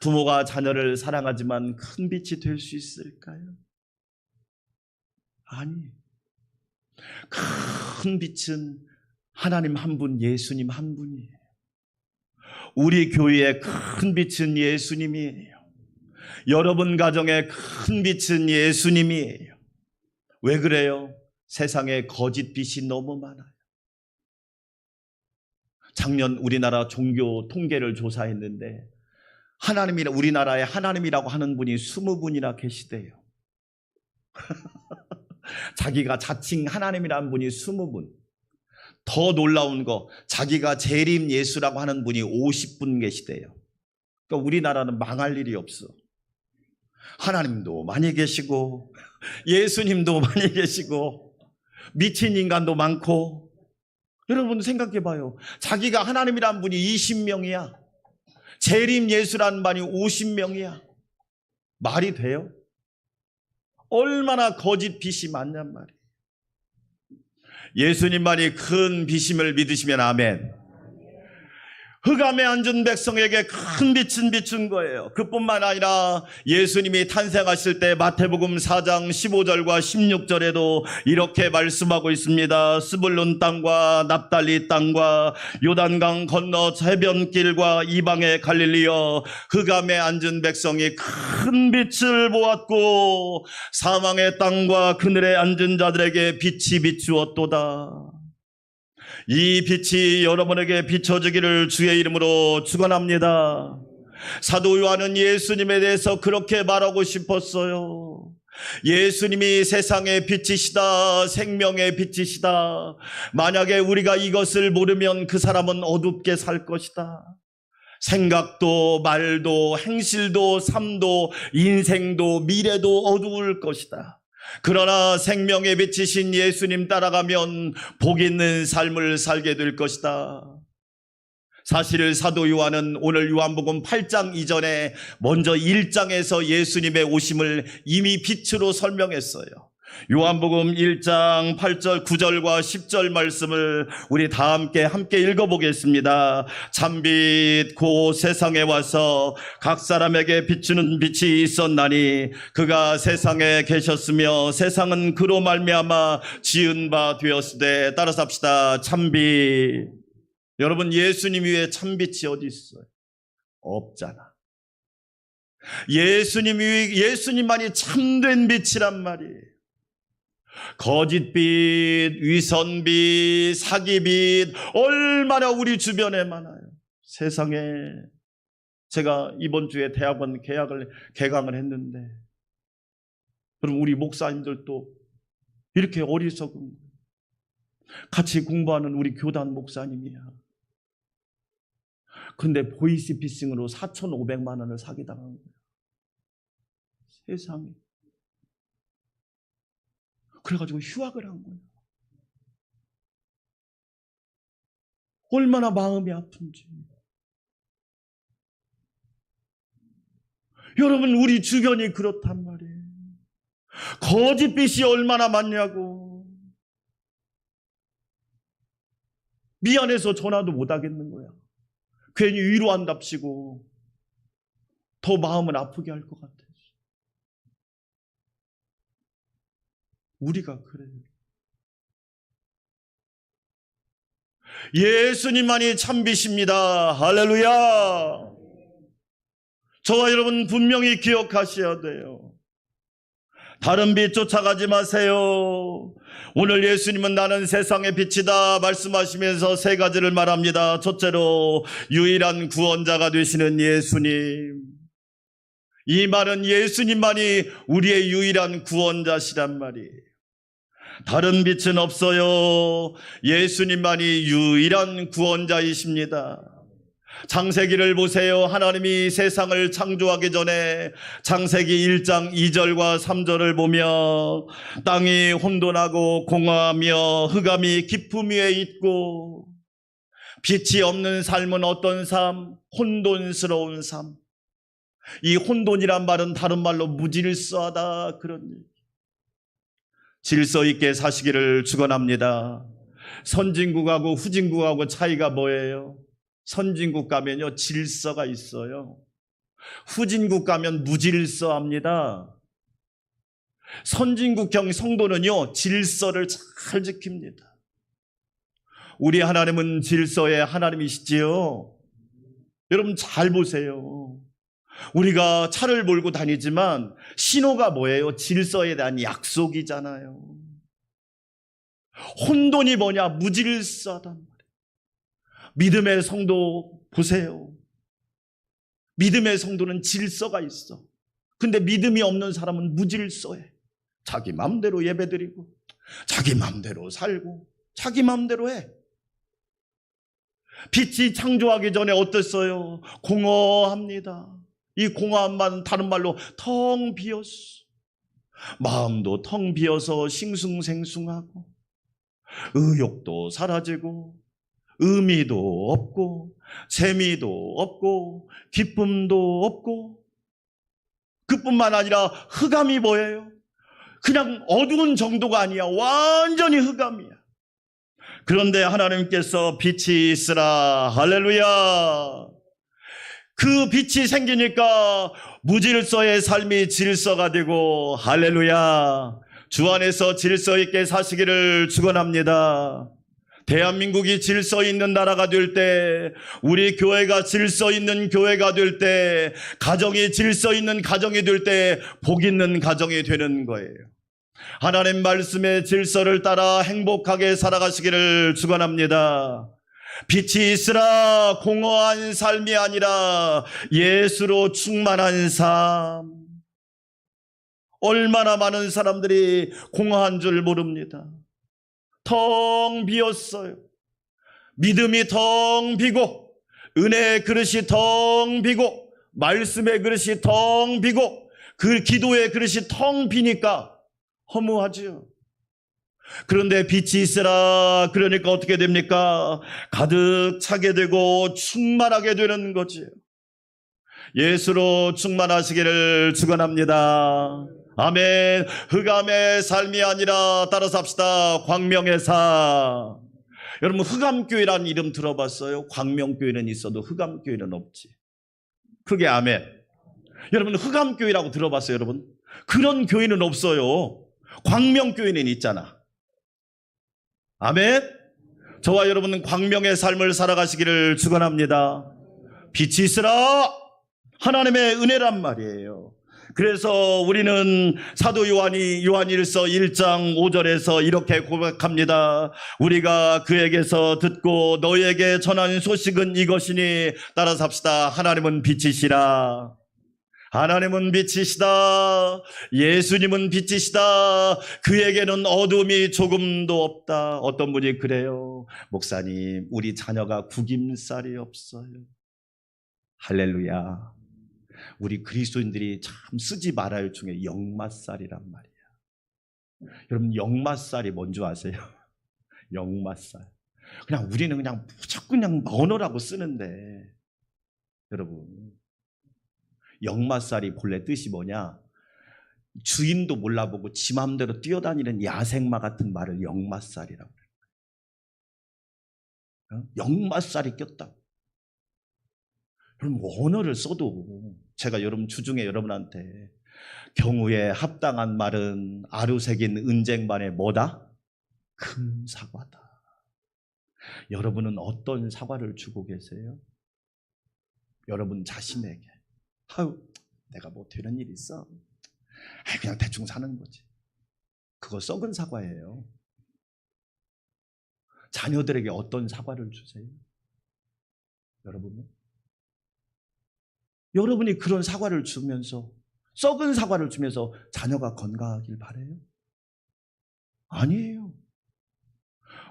부모가 자녀를 사랑하지만 큰 빛이 될 수 있을까요? 아니, 큰 빛은 하나님 한 분, 예수님 한 분이에요. 우리 교회의 큰 빛은 예수님이에요. 여러분 가정의 큰 빛은 예수님이에요. 왜 그래요? 세상에 거짓 빛이 너무 많아요. 작년 우리나라 종교 통계를 조사했는데 우리나라에 하나님이라고 하는 분이 20분이나 계시대요. 자기가 자칭 하나님이라는 분이 20분. 더 놀라운 거, 자기가 재림 예수라고 하는 분이 50분 계시대요. 그러니까 우리나라는 망할 일이 없어. 하나님도 많이 계시고 예수님도 많이 계시고 미친 인간도 많고. 여러분 생각해 봐요. 자기가 하나님이라는 분이 20명이야. 재림 예수라는 분이 50명이야. 말이 돼요? 얼마나 거짓 빛이 많냔 말이에요. 예수님만이 큰 빛임을 믿으시면 아멘. 흑암에 앉은 백성에게 큰 빛은 비춘 거예요. 그뿐만 아니라 예수님이 탄생하실 때 마태복음 4장 15절과 16절에도 이렇게 말씀하고 있습니다. 스불론 땅과 납달리 땅과 요단강 건너 해변길과 이방의 갈릴리여, 흑암에 앉은 백성이 큰 빛을 보았고 사망의 땅과 그늘에 앉은 자들에게 빛이 비추었도다. 이 빛이 여러분에게 비춰지기를 주의 이름으로 축원합니다. 사도 요한은 예수님에 대해서 그렇게 말하고 싶었어요. 예수님이 세상의 빛이시다, 생명의 빛이시다. 만약에 우리가 이것을 모르면 그 사람은 어둡게 살 것이다. 생각도 말도 행실도 삶도 인생도 미래도 어두울 것이다. 그러나 생명의 빛이신 예수님 따라가면 복 있는 삶을 살게 될 것이다. 사실 사도 요한은 오늘 요한복음 8장 이전에 먼저 1장에서 예수님의 오심을 이미 빛으로 설명했어요. 요한복음 1장 8절 9절과 10절 말씀을 우리 다 함께 읽어보겠습니다. 참빛 곧 세상에 와서 각 사람에게 비추는 빛이 있었나니 그가 세상에 계셨으며 세상은 그로 말미암아 지은 바 되었으되. 따라서 합시다. 참빛. 여러분, 예수님 위에 참빛이 어디 있어요? 없잖아. 예수님만이 참된 빛이란 말이에요. 거짓빛, 위선빛, 사기빛 얼마나 우리 주변에 많아요. 세상에. 제가 이번 주에 대학원 개강을 했는데, 그럼 우리 목사님들도 이렇게 어리석은 거예요. 같이 공부하는 우리 교단 목사님이야. 근데 보이스피싱으로 4,500만 원을 사기당한 거예요. 세상에. 그래가지고 휴학을 한 거예요. 얼마나 마음이 아픈지. 여러분, 우리 주변이 그렇단 말이에요. 거짓빛이 얼마나 많냐고. 미안해서 전화도 못 하겠는 거야. 괜히 위로한답시고 더 마음을 아프게 할 것 같아. 우리가 그래요. 예수님만이 참비십니다. 할렐루야. 저와 여러분 분명히 기억하셔야 돼요. 다른 빛 쫓아가지 마세요. 오늘 예수님은 나는 세상의 빛이다 말씀하시면서 세 가지를 말합니다. 첫째로 유일한 구원자가 되시는 예수님. 이 말은 예수님만이 우리의 유일한 구원자시란 말이에요. 다른 빛은 없어요. 예수님만이 유일한 구원자이십니다. 창세기를 보세요. 하나님이 세상을 창조하기 전에 창세기 1장 2절과 3절을 보며 땅이 혼돈하고 공허하며 흑암이 깊음 위에 있고 빛이 없는 삶은 어떤 삶? 혼돈스러운 삶. 이 혼돈이란 말은 다른 말로 무질서하다 그런 얘기. 질서 있게 사시기를 축원합니다. 선진국하고 후진국하고 차이가 뭐예요? 선진국 가면요 질서가 있어요. 후진국 가면 무질서합니다. 선진국형 성도는요 질서를 잘 지킵니다. 우리 하나님은 질서의 하나님이시지요. 여러분 잘 보세요. 우리가 차를 몰고 다니지만 신호가 뭐예요? 질서에 대한 약속이잖아요. 혼돈이 뭐냐? 무질서하단 말이에요. 믿음의 성도 보세요. 믿음의 성도는 질서가 있어. 근데 믿음이 없는 사람은 무질서해. 자기 마음대로 예배드리고 자기 마음대로 살고 자기 마음대로 해. 빛이 창조하기 전에 어땠어요? 공허합니다. 이 공허함만 다른 말로 텅 비었어. 마음도 텅 비어서 싱숭생숭하고 의욕도 사라지고 의미도 없고 재미도 없고 기쁨도 없고 그뿐만 아니라 흑암이 뭐예요? 그냥 어두운 정도가 아니야. 완전히 흑암이야. 그런데 하나님께서 빛이 있으라. 할렐루야. 그 빛이 생기니까 무질서의 삶이 질서가 되고 할렐루야. 주 안에서 질서 있게 사시기를 축원합니다. 대한민국이 질서 있는 나라가 될 때, 우리 교회가 질서 있는 교회가 될 때, 가정이 질서 있는 가정이 될 때 복 있는 가정이 되는 거예요. 하나님 말씀의 질서를 따라 행복하게 살아가시기를 축원합니다. 빛이 있으라. 공허한 삶이 아니라 예수로 충만한 삶. 얼마나 많은 사람들이 공허한 줄 모릅니다. 텅 비었어요. 믿음이 텅 비고 은혜의 그릇이 텅 비고 말씀의 그릇이 텅 비고 그 기도의 그릇이 텅 비니까 허무하죠. 그런데 빛이 있으라 그러니까 어떻게 됩니까? 가득 차게 되고 충만하게 되는 거지요. 예수로 충만하시기를 축원합니다. 아멘. 흑암의 삶이 아니라 따라서 합시다. 광명의 삶. 여러분 흑암교회라는 이름 들어봤어요? 광명교회는 있어도 흑암교회는 없지. 크게 아멘. 여러분 흑암교회라고 들어봤어요? 여러분 그런 교회는 없어요. 광명교회는 있잖아. 아멘. 저와 여러분은 광명의 삶을 살아가시기를 축원합니다. 빛이 있으라. 하나님의 은혜란 말이에요. 그래서 우리는 사도 요한일서 1장 5절에서 이렇게 고백합니다. 우리가 그에게서 듣고 너희에게 전한 소식은 이것이니 따라서 합시다. 하나님은 빛이시라. 하나님은 빛이시다. 예수님은 빛이시다. 그에게는 어둠이 조금도 없다. 어떤 분이 그래요. 목사님, 우리 자녀가 구김살이 없어요. 할렐루야. 우리 그리스도인들이 참 쓰지 말아야 할 중에 역마살이란 말이야. 여러분, 역마살이 뭔지 아세요? 역마살. 그냥 우리는 그냥 무조건 그냥 언어라고 쓰는데, 여러분, 역마살이 본래 뜻이 뭐냐? 주인도 몰라보고 지 맘대로 뛰어다니는 야생마 같은 말을 역마살이라고 그래요. 역마살이 꼈다. 여러분, 언어를 써도 제가 여러분 주중에 여러분한테 경우에 합당한 말은 아루새긴 은쟁반의 뭐다? 금사과다. 여러분은 어떤 사과를 주고 계세요? 여러분 자신에게. 아유, 내가 뭐 되는 일 있어? 그냥 대충 사는 거지. 그거 썩은 사과예요. 자녀들에게 어떤 사과를 주세요? 여러분은? 여러분이 그런 사과를 주면서, 썩은 사과를 주면서 자녀가 건강하길 바라요? 아니에요.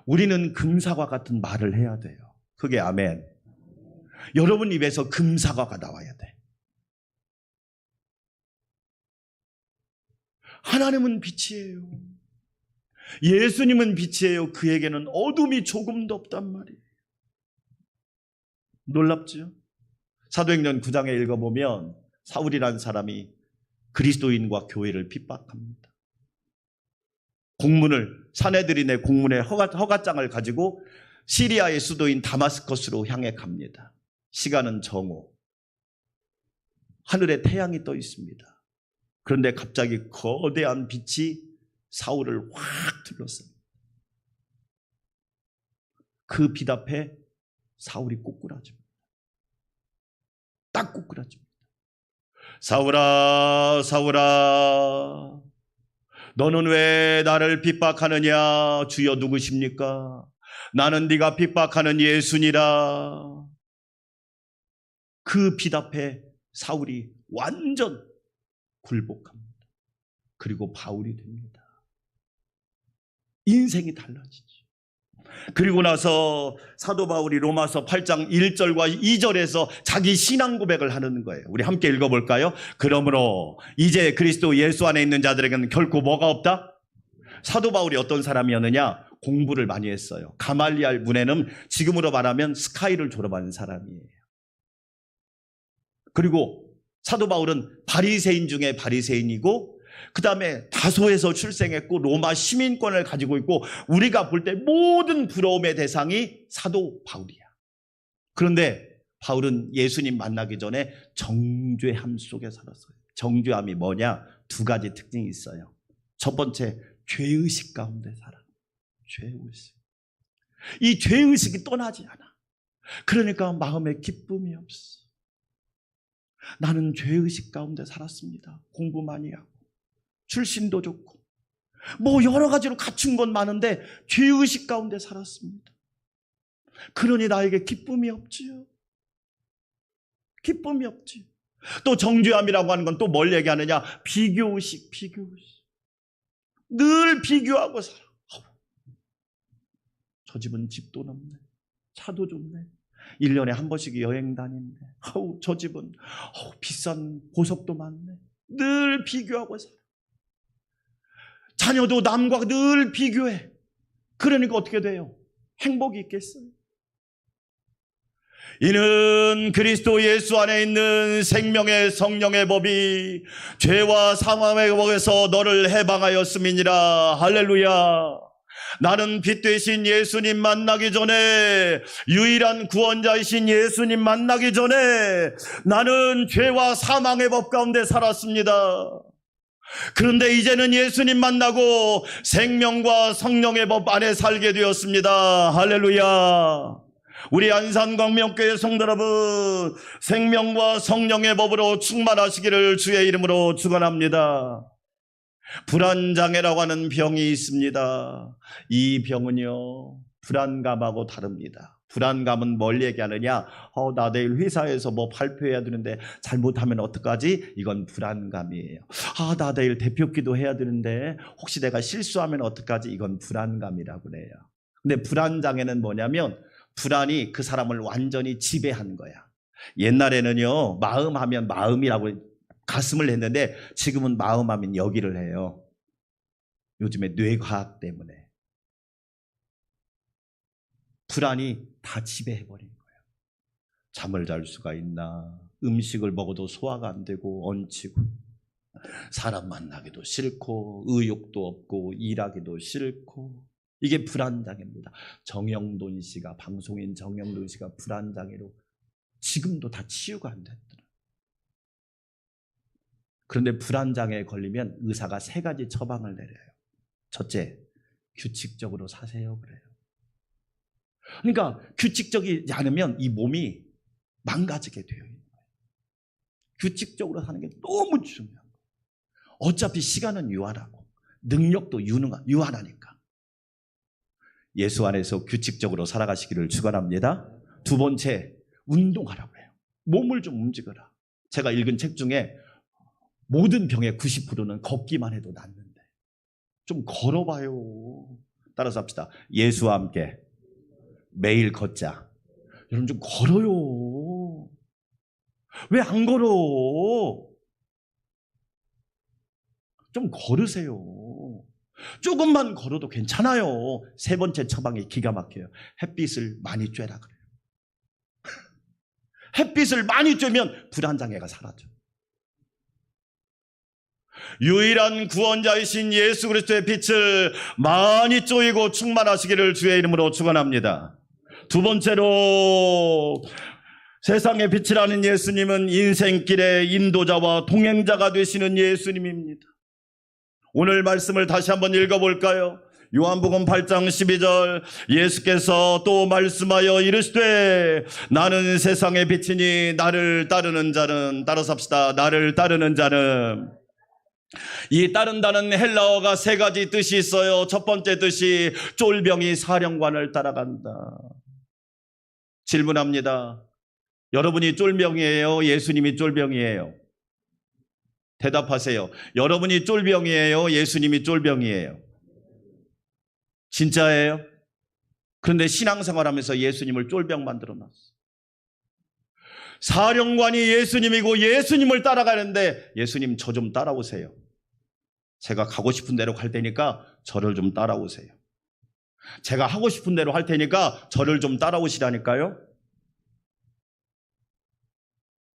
우리는 금사과 같은 말을 해야 돼요. 그게 아멘. 여러분 입에서 금사과가 나와야 돼. 하나님은 빛이에요. 예수님은 빛이에요. 그에게는 어둠이 조금도 없단 말이에요. 놀랍죠? 사도행전 9장에 읽어보면 사울이라는 사람이 그리스도인과 교회를 핍박합니다. 공문을, 사내들인의 공문에 허가장을 가지고 시리아의 수도인 다마스커스로 향해 갑니다. 시간은 정오. 하늘에 태양이 떠 있습니다. 그런데 갑자기 거대한 빛이 사울을 확 둘렀어요. 그 빛 앞에 사울이 꼬꾸라집니다. 딱 꼬꾸라집니다. 사울아, 사울아, 너는 왜 나를 핍박하느냐? 주여 누구십니까? 나는 네가 핍박하는 예수니라. 그 빛 앞에 사울이 완전 굴복합니다. 그리고 바울이 됩니다. 인생이 달라지죠. 그리고 나서 사도 바울이 로마서 8장 1절과 2절에서 자기 신앙 고백을 하는 거예요. 우리 함께 읽어볼까요? 그러므로 이제 그리스도 예수 안에 있는 자들에게는 결코 뭐가 없다? 사도 바울이 어떤 사람이었느냐? 공부를 많이 했어요. 가말리알 문에는 지금으로 말하면 스카이를 졸업한 사람이에요. 그리고 사도 바울은 바리새인 중에 바리새인이고, 그 다음에 다소에서 출생했고 로마 시민권을 가지고 있고, 우리가 볼 때 모든 부러움의 대상이 사도 바울이야. 그런데 바울은 예수님 만나기 전에 정죄함 속에 살았어요. 정죄함이 뭐냐? 두 가지 특징이 있어요. 첫 번째, 죄의식 가운데 살아. 죄의식. 이 죄의식이 떠나지 않아. 그러니까 마음에 기쁨이 없어. 나는 죄의식 가운데 살았습니다. 공부 많이 하고 출신도 좋고 뭐 여러 가지로 갖춘 건 많은데 죄의식 가운데 살았습니다. 그러니 나에게 기쁨이 없지요. 기쁨이 없지요. 또 정죄함이라고 하는 건 또 뭘 얘기하느냐? 비교의식, 비교의식. 늘 비교하고 살아. 저 집은 집도 넓네, 차도 좋네, 1년에 한 번씩 여행 다니네, 저 집은 비싼 보석도 많네. 늘 비교하고 살아. 자녀도 남과 늘 비교해. 그러니까 어떻게 돼요? 행복이 있겠어요? 이는 그리스도 예수 안에 있는 생명의 성령의 법이 죄와 사망의 법에서 너를 해방하였음이니라. 할렐루야. 나는 빛 되신 예수님 만나기 전에, 유일한 구원자이신 예수님 만나기 전에 나는 죄와 사망의 법 가운데 살았습니다. 그런데 이제는 예수님 만나고 생명과 성령의 법 안에 살게 되었습니다. 할렐루야. 우리 안산광명교회 성도 여러분, 생명과 성령의 법으로 충만하시기를 주의 이름으로 축원합니다. 불안장애라고 하는 병이 있습니다. 이 병은요, 불안감하고 다릅니다. 불안감은 뭘 얘기하느냐? 나 내일 회사에서 뭐 발표해야 되는데 잘못하면 어떡하지? 이건 불안감이에요. 나 내일 대표기도 해야 되는데 혹시 내가 실수하면 어떡하지? 이건 불안감이라고 그래요. 근데 불안장애는 뭐냐면, 불안이 그 사람을 완전히 지배한 거야. 옛날에는요, 마음하면 마음이라고 가슴을 했는데 지금은 마음하면 여기를 해요. 요즘에 뇌과학 때문에 불안이 다 지배해버린 거예요. 잠을 잘 수가 있나, 음식을 먹어도 소화가 안 되고 얹히고, 사람 만나기도 싫고 의욕도 없고 일하기도 싫고, 이게 불안장애입니다. 정영돈 씨가, 방송인 정영돈 씨가 불안장애로 지금도 다 치유가 안 됐더라. 그런데 불안장애에 걸리면 의사가 3가지 처방을 내려요. 첫째, 규칙적으로 사세요 그래요. 그러니까 규칙적이지 않으면 이 몸이 망가지게 되어 있는 거예요. 규칙적으로 사는 게 너무 중요한 거예요. 어차피 시간은 유한하고 능력도 유한하니까 예수 안에서 규칙적으로 살아가시기를 축원합니다. 2번째, 운동하라고 해요. 몸을 좀 움직여라. 제가 읽은 책 중에 모든 병의 90%는 걷기만 해도 낫는데 좀 걸어봐요. 따라서 합시다. 예수와 함께 매일 걷자. 여러분 좀 걸어요. 왜 안 걸어? 좀 걸으세요. 조금만 걸어도 괜찮아요. 3번째 처방이 기가 막혀요. 햇빛을 많이 쬐라 그래요. 햇빛을 많이 쬐면 불안장애가 사라져. 유일한 구원자이신 예수 그리스도의 빛을 많이 쪼이고 충만하시기를 주의 이름으로 축원합니다. 2번째로, 세상의 빛이라는 예수님은 인생길의 인도자와 동행자가 되시는 예수님입니다. 오늘 말씀을 다시 한번 읽어볼까요? 요한복음 8장 12절, 예수께서 또 말씀하여 이르시되 나는 세상의 빛이니 나를 따르는 자는, 따라서 합시다. 나를 따르는 자는, 이 따른다는 헬라어가 3가지 뜻이 있어요. 첫 번째 뜻이 쫄병이 사령관을 따라간다. 질문합니다. 여러분이 쫄병이에요? 예수님이 쫄병이에요? 대답하세요. 여러분이 쫄병이에요? 예수님이 쫄병이에요? 진짜예요? 그런데 신앙생활하면서 예수님을 쫄병 만들어놨어. 사령관이 예수님이고 예수님을 따라가는데, 예수님 저 좀 따라오세요. 제가 가고 싶은 대로 갈 테니까 저를 좀 따라오세요. 제가 하고 싶은 대로 할 테니까 저를 좀 따라오시라니까요.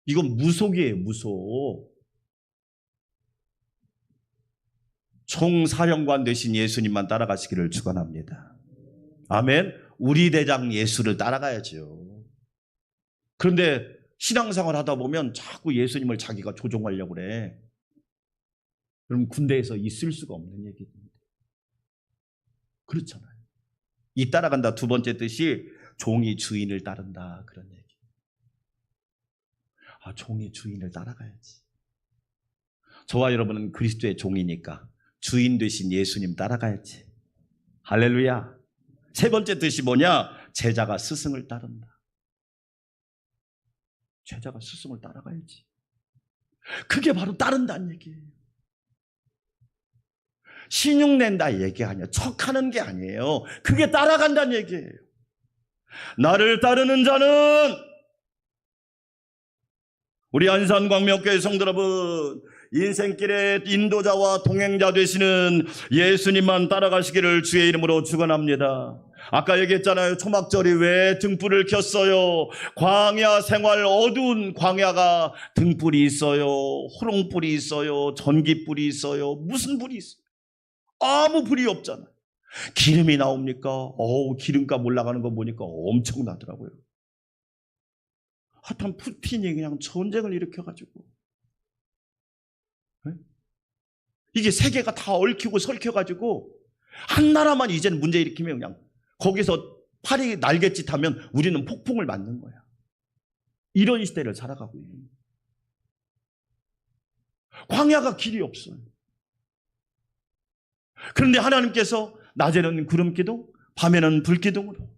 이건 무속이에요, 무속. 총사령관 되신 예수님만 따라가시기를 축원합니다. 아멘. 우리 대장 예수를 따라가야죠. 그런데 신앙생활 하다 보면 자꾸 예수님을 자기가 조종하려고 그래. 그럼 군대에서 있을 수가 없는 얘기입니다. 그렇잖아요. 이 따라간다 2번째 뜻이 종이 주인을 따른다, 그런 얘기. 아, 종이 주인을 따라가야지. 저와 여러분은 그리스도의 종이니까 주인 되신 예수님 따라가야지. 할렐루야. 3번째 뜻이 뭐냐? 제자가 스승을 따른다. 제자가 스승을 따라가야지. 그게 바로 따른다는 얘기예요. 신용낸다 얘기 아니에요. 척하는 게 아니에요. 그게 따라간다는 얘기예요. 나를 따르는 자는, 우리 안산광명교회 성도 여러분, 인생길의 인도자와 동행자 되시는 예수님만 따라가시기를 주의 이름으로 축원합니다. 아까 얘기했잖아요. 초막절이 왜 등불을 켰어요? 광야 생활, 어두운 광야가 등불이 있어요. 호롱불이 있어요. 전기불이 있어요. 무슨 불이 있어요? 아무 불이 없잖아요. 기름이 나옵니까? 기름값 올라가는 거 보니까 엄청나더라고요. 하여튼 푸틴이 그냥 전쟁을 일으켜가지고, 이게 세계가 다 얽히고 설켜가지고 한 나라만 이제는 문제 일으키면 그냥 거기서 팔이 날갯짓 하면 우리는 폭풍을 맞는 거야. 이런 시대를 살아가고 있는 거야. 광야가 길이 없어요. 그런데 하나님께서 낮에는 구름기둥, 밤에는 불기둥으로,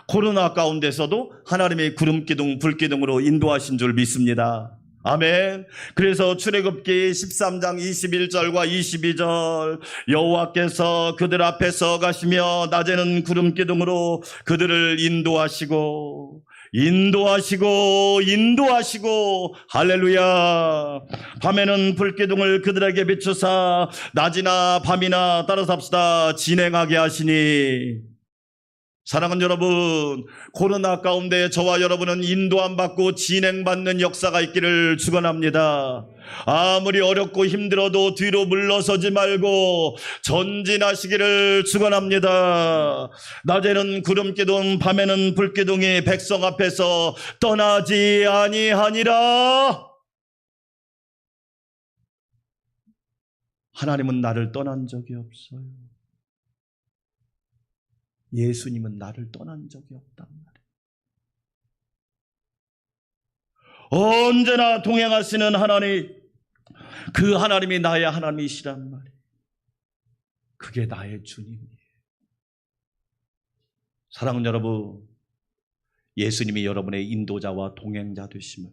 코로나 가운데서도 하나님의 구름기둥, 불기둥으로 인도하신 줄 믿습니다. 아멘. 그래서 출애굽기 13장 21절과 22절, 여호와께서 그들 앞에 서 가시며 낮에는 구름기둥으로 그들을 인도하시고 인도하시고 할렐루야. 밤에는 불기둥을 그들에게 비추사 낮이나 밤이나 따라서 합시다 진행하게 하시니. 사랑하는 여러분, 코로나 가운데 저와 여러분은 인도함 받고 진행받는 역사가 있기를 축원합니다. 아무리 어렵고 힘들어도 뒤로 물러서지 말고 전진하시기를 축원합니다. 낮에는 구름기둥 밤에는 불기둥이 백성 앞에서 떠나지 아니하니라. 하나님은 나를 떠난 적이 없어요. 예수님은 나를 떠난 적이 없단 말이에요. 언제나 동행하시는 하나님, 그 하나님이 나의 하나님이시란 말이에요. 그게 나의 주님이에요. 사랑하는 여러분, 예수님이 여러분의 인도자와 동행자 되심을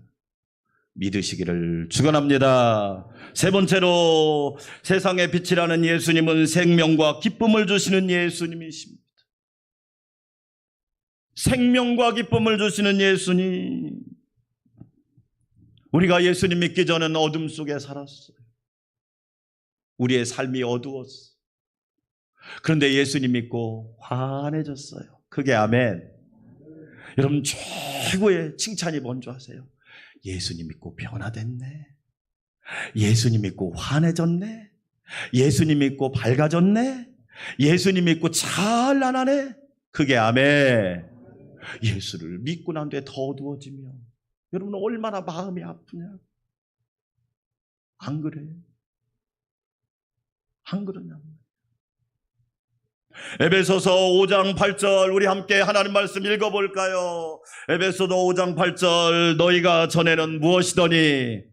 믿으시기를 축원합니다. 세 번째로, 세상의 빛이라는 예수님은 생명과 기쁨을 주시는 예수님이십니다. 생명과 기쁨을 주시는 예수님. 우리가 예수님 믿기 전에는 어둠 속에 살았어요. 우리의 삶이 어두웠어요. 그런데 예수님 믿고 환해졌어요. 그게 아멘. 여러분, 최고의 칭찬이 뭔지 아세요? 예수님 믿고 변화됐네. 예수님 믿고 환해졌네. 예수님 믿고 밝아졌네. 예수님 믿고 찬란하네. 그게 아멘. 예수를 믿고 난 뒤에 더 어두워지면 여러분 얼마나 마음이 아프냐. 안 그래요? 안 그러냐. 에베소서 5장 8절 우리 함께 하나님 말씀 읽어볼까요? 에베소서 5장 8절 너희가 전에는 무엇이더니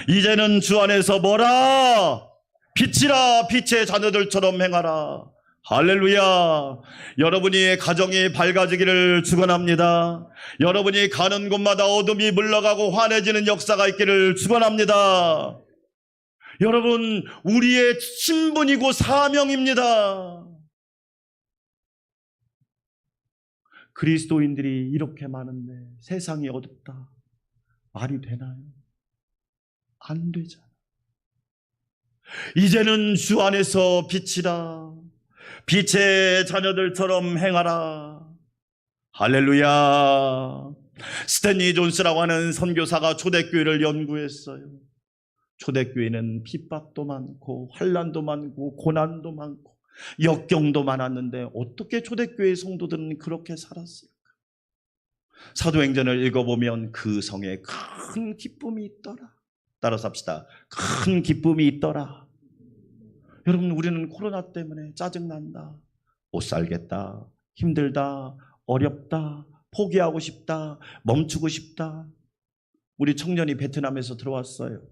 이제는 주 안에서 뭐라? 빛이라. 빛의 자녀들처럼 행하라. 할렐루야. 여러분이 가정이 밝아지기를 축원합니다. 여러분이 가는 곳마다 어둠이 물러가고 환해지는 역사가 있기를 축원합니다. 여러분, 우리의 신분이고 사명입니다. 그리스도인들이 이렇게 많은데 세상이 어둡다. 말이 되나요? 안 되잖아. 이제는 주 안에서 빛이라. 빛의 자녀들처럼 행하라. 할렐루야. 스탠리 존스라고 하는 선교사가 초대교회를 연구했어요. 초대교회는 핍박도 많고 환난도 많고 고난도 많고 역경도 많았는데 어떻게 초대교회 성도들은 그렇게 살았을까? 사도행전을 읽어보면 그 성에 큰 기쁨이 있더라. 따라서 합시다. 큰 기쁨이 있더라. 여러분, 우리는 코로나 때문에 짜증난다, 못 살겠다, 힘들다, 어렵다, 포기하고 싶다, 멈추고 싶다. 우리 청년이 베트남에서 들어왔어요.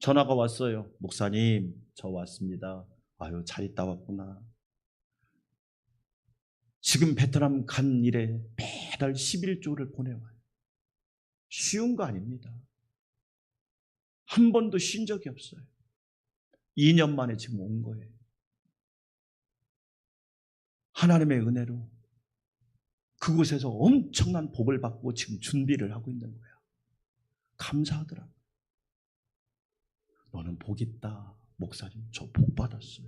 전화가 왔어요. 목사님, 저 왔습니다. 아유, 잘 있다 왔구나. 지금 베트남 간 일에 매달 11조를 보내와요. 쉬운 거 아닙니다. 한 번도 쉰 적이 없어요. 2년 만에 지금 온 거예요. 하나님의 은혜로 그곳에서 엄청난 복을 받고 지금 준비를 하고 있는 거야. 감사하더라고요. 너는 복 있다. 목사님, 저 복 받았어요.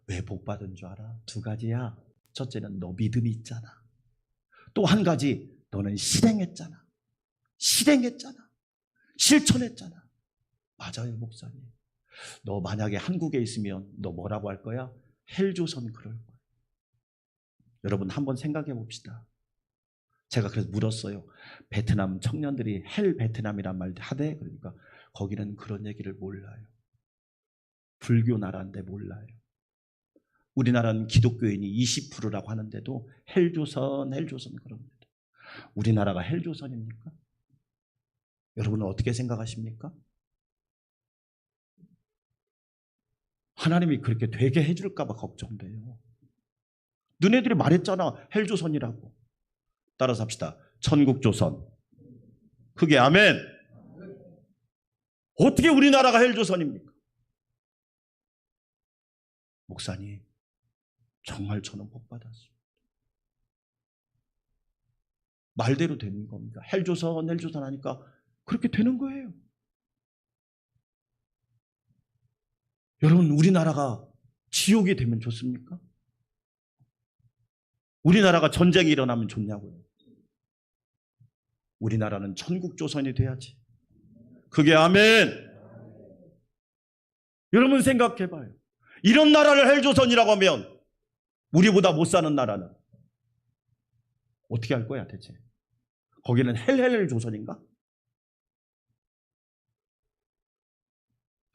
왜 복 받은 줄 알아? 2가지야. 첫째는 너 믿음이 있잖아. 또 한 가지, 너는 실행했잖아. 실천했잖아. 맞아요, 목사님. 너 만약에 한국에 있으면 너 뭐라고 할 거야? 헬조선 그럴 거야. 여러분, 한번 생각해 봅시다. 제가 그래서 물었어요. 베트남 청년들이 헬 베트남이란 말 하대? 그러니까 거기는 그런 얘기를 몰라요. 불교 나라인데 몰라요. 우리나라는 기독교인이 20%라고 하는데도 헬조선 그럽니다. 우리나라가 헬조선입니까? 여러분은 어떻게 생각하십니까? 하나님이 그렇게 되게 해줄까 봐 걱정돼요. 너네들이 말했잖아, 헬조선이라고. 따라서 합시다. 천국조선. 그게 아멘. 어떻게 우리나라가 헬조선입니까? 목사님, 정말 저는 복 받았습니다. 말대로 되는 겁니다. 헬조선 하니까 그렇게 되는 거예요. 여러분, 우리나라가 지옥이 되면 좋습니까? 우리나라가 전쟁이 일어나면 좋냐고요? 우리나라는 천국조선이 돼야지. 그게 아멘. 여러분 생각해봐요. 이런 나라를 헬조선이라고 하면 우리보다 못 사는 나라는 어떻게 할 거야 대체? 거기는 헬조선인가?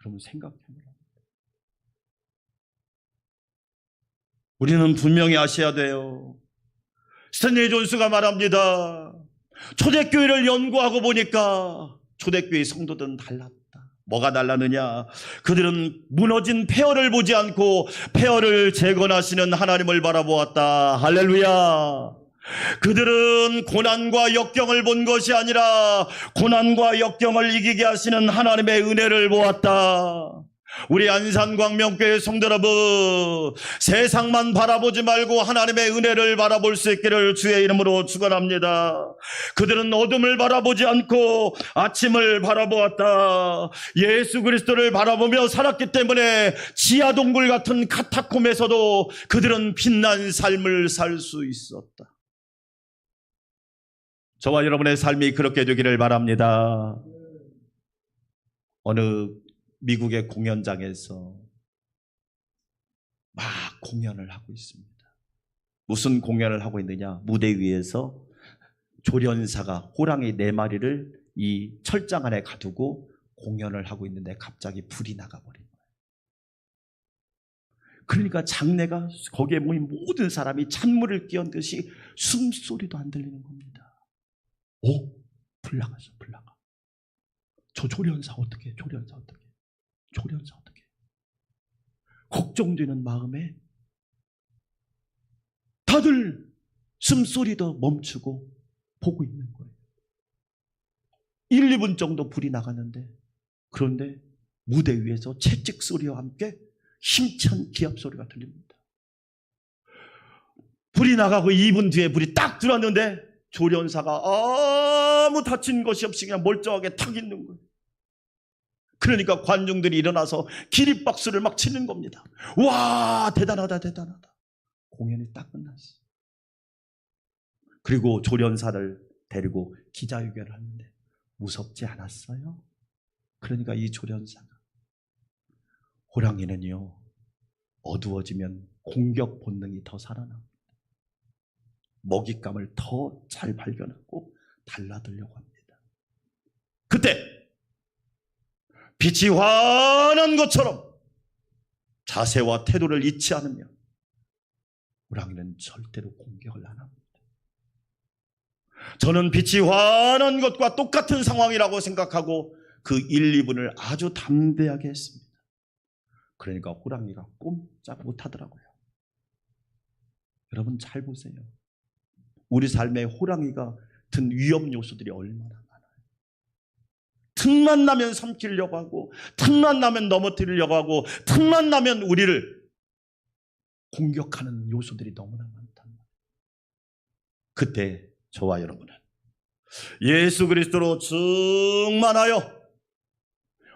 여러분 생각해봐요. 우리는 분명히 아셔야 돼요. 스탠리 존스가 말합니다. 초대교회를 연구하고 보니까 초대교회 성도들은 달랐다. 뭐가 달랐느냐? 그들은 무너진 폐허를 보지 않고 폐허를 재건하시는 하나님을 바라보았다. 할렐루야. 그들은 고난과 역경을 본 것이 아니라 고난과 역경을 이기게 하시는 하나님의 은혜를 보았다. 우리 안산광명교회 성도 여러분, 세상만 바라보지 말고 하나님의 은혜를 바라볼 수 있기를 주의 이름으로 축원합니다. 그들은 어둠을 바라보지 않고 아침을 바라보았다. 예수 그리스도를 바라보며 살았기 때문에 지하동굴 같은 카타콤에서도 그들은 빛난 삶을 살 수 있었다. 저와 여러분의 삶이 그렇게 되기를 바랍니다. 어느 미국의 공연장에서 막 공연을 하고 있습니다. 무슨 공연을 하고 있느냐? 무대 위에서 조련사가 호랑이 4마리를 이 철장 안에 가두고 공연을 하고 있는데 갑자기 불이 나가버린 거예요. 그러니까 장내가 거기에 모인 모든 사람이 찬물을 끼얹듯이 숨소리도 안 들리는 겁니다. 불 나갔어, 불 나가. 저 조련사 어떻게 해? 조련사 어떻게 해? 조련사 어떻게 해? 걱정되는 마음에 다들 숨소리도 멈추고 보고 있는 거예요. 1, 2분 정도 불이 나갔는데, 그런데 무대 위에서 채찍 소리와 함께 힘찬 기합 소리가 들립니다. 불이 나가고 2분 뒤에 불이 딱 들어왔는데 조련사가 아무 다친 것이 없이 그냥 멀쩡하게 탁 있는 거예요. 그러니까 관중들이 일어나서 기립박수를 막 치는 겁니다. 와, 대단하다, 대단하다. 공연이 딱 끝났어요. 그리고 조련사를 데리고 기자회견을 하는데 무섭지 않았어요? 그러니까 이 조련사가, 호랑이는요, 어두워지면 공격 본능이 더 살아납니다. 먹잇감을 더 잘 발견하고 달라들려고 합니다. 그때 빛이 환한 것처럼 자세와 태도를 잃지 않으면 호랑이는 절대로 공격을 안 합니다. 저는 빛이 환한 것과 똑같은 상황이라고 생각하고 그 1, 2분을 아주 담대하게 했습니다. 그러니까 호랑이가 꼼짝 못하더라고요. 여러분 잘 보세요. 우리 삶에 호랑이가 든 위험 요소들이 얼마나 많아요. 틈만 나면 삼키려고 하고, 틈만 나면 넘어뜨리려고 하고, 틈만 나면 우리를 공격하는 요소들이 너무나 많단 말이에요. 그때 저와 여러분은 예수 그리스도로 충만하여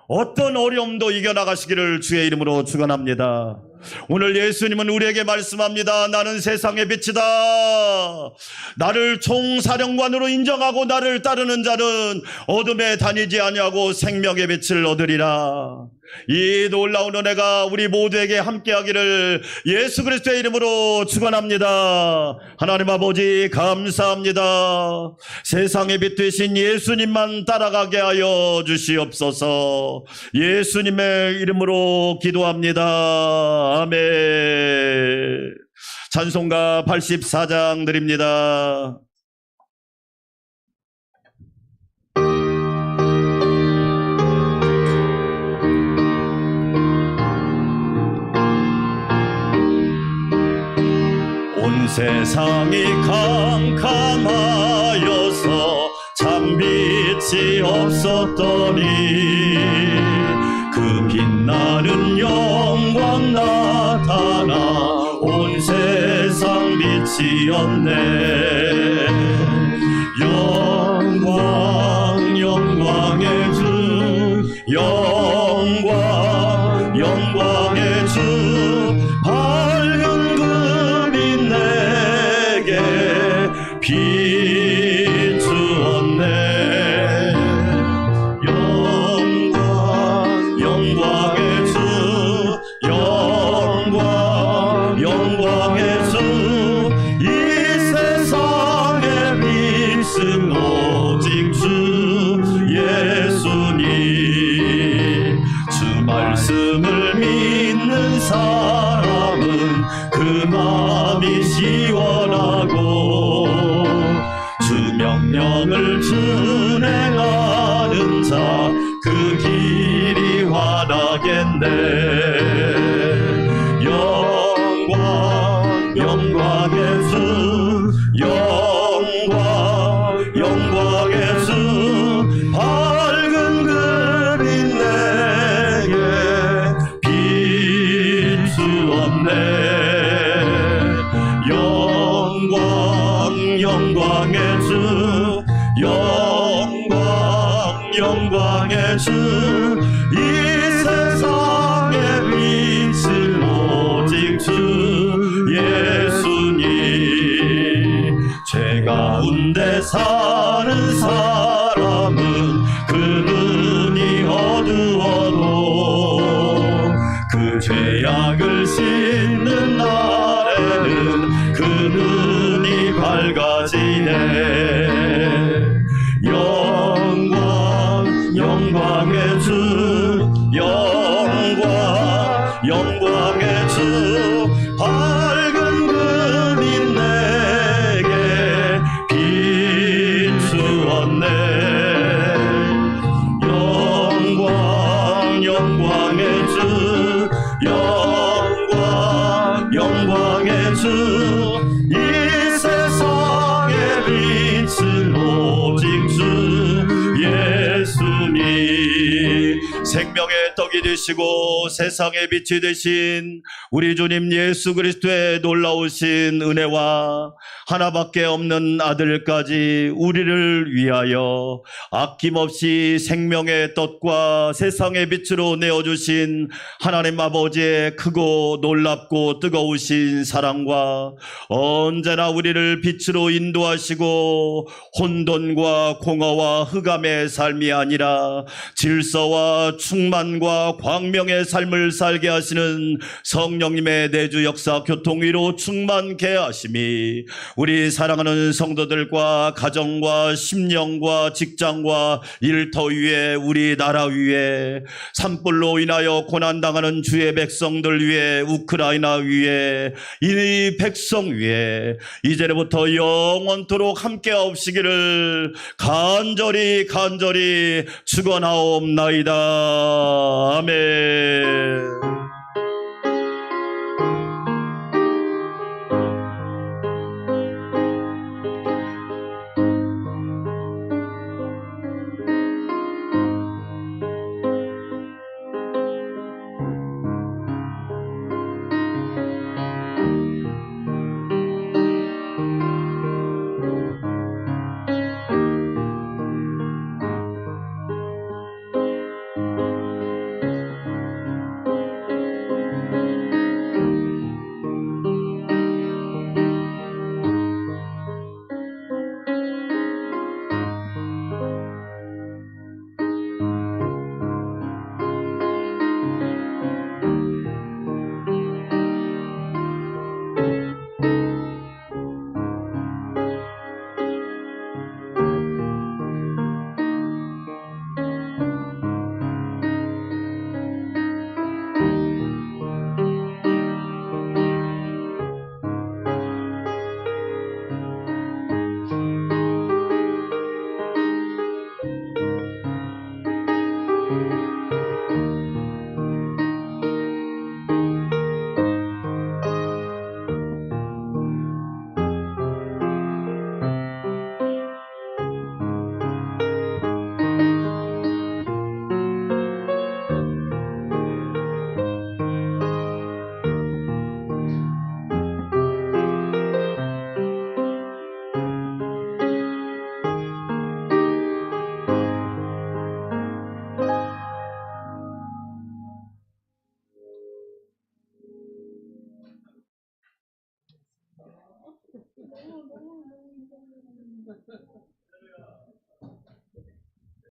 어떤 어려움도 이겨나가시기를 주의 이름으로 축원합니다. 오늘 예수님은 우리에게 말씀합니다. 나는 세상의 빛이다. 나를 총사령관으로 인정하고 나를 따르는 자는 어둠에 다니지 아니하고 생명의 빛을 얻으리라. 이 놀라운 은혜가 우리 모두에게 함께하기를 예수 그리스도의 이름으로 축원합니다. 하나님 아버지 감사합니다. 세상의 빛 되신 예수님만 따라가게 하여 주시옵소서. 예수님의 이름으로 기도합니다. 아멘. 찬송가 84장 드립니다. 온 세상이 캄캄하여서 참 빛이 없었더니 그 빛나는 영광 나타나 온 세상 빛이었네. 영광의 주 밝은 금이 내게 비추었네. 영광의 주 영광의 주 이 세상의 빛은 오직 주 예수님. 주 말씀을 믿는 사람은 그 마음이 시원하고 주 명령을 준행하는 자 그 길이 환하겠네. 영광의 주 영광의 주 밝은 금이 내게 비추었네. 영광의 주 영광의 주 이 세상의 빛은 오직 주 예수님. 죄 가운데 사는 사람은 그 눈이 어두워도 그 죄악을 씻는 날에는 그 눈이 밝아지네. 영광의 주 영광의 주 밝은 금이 내게 비추었네. 영광의 주 영광의 주 이 세상의 빛은 오직 주 예수님. 생명의 떡이 되시고 세상의 빛이 되신 우리 주님 예수 그리스도의 놀라우신 은혜와 하나밖에 없는 아들까지 우리를 위하여 아낌없이 생명의 떡과 세상의 빛으로 내어주신 하나님 아버지의 크고 놀랍고 뜨거우신 사랑과 언제나 우리를 빛으로 인도하시고 혼돈과 공허와 흑암의 삶이 아니라 질서와 충만과 광명의 삶을 살게 하시는 성령님의 내주 역사 교통위로 충만케 하심이 우리 사랑하는 성도들과 가정과 심령과 직장과 일터 위에 우리 나라 위에 산불로 인하여 고난당하는 주의 백성들 위에 우크라이나 위에 이 백성 위에 이제부터 영원토록 함께 하옵시기를 간절히 축원하옵나이다. 아멘.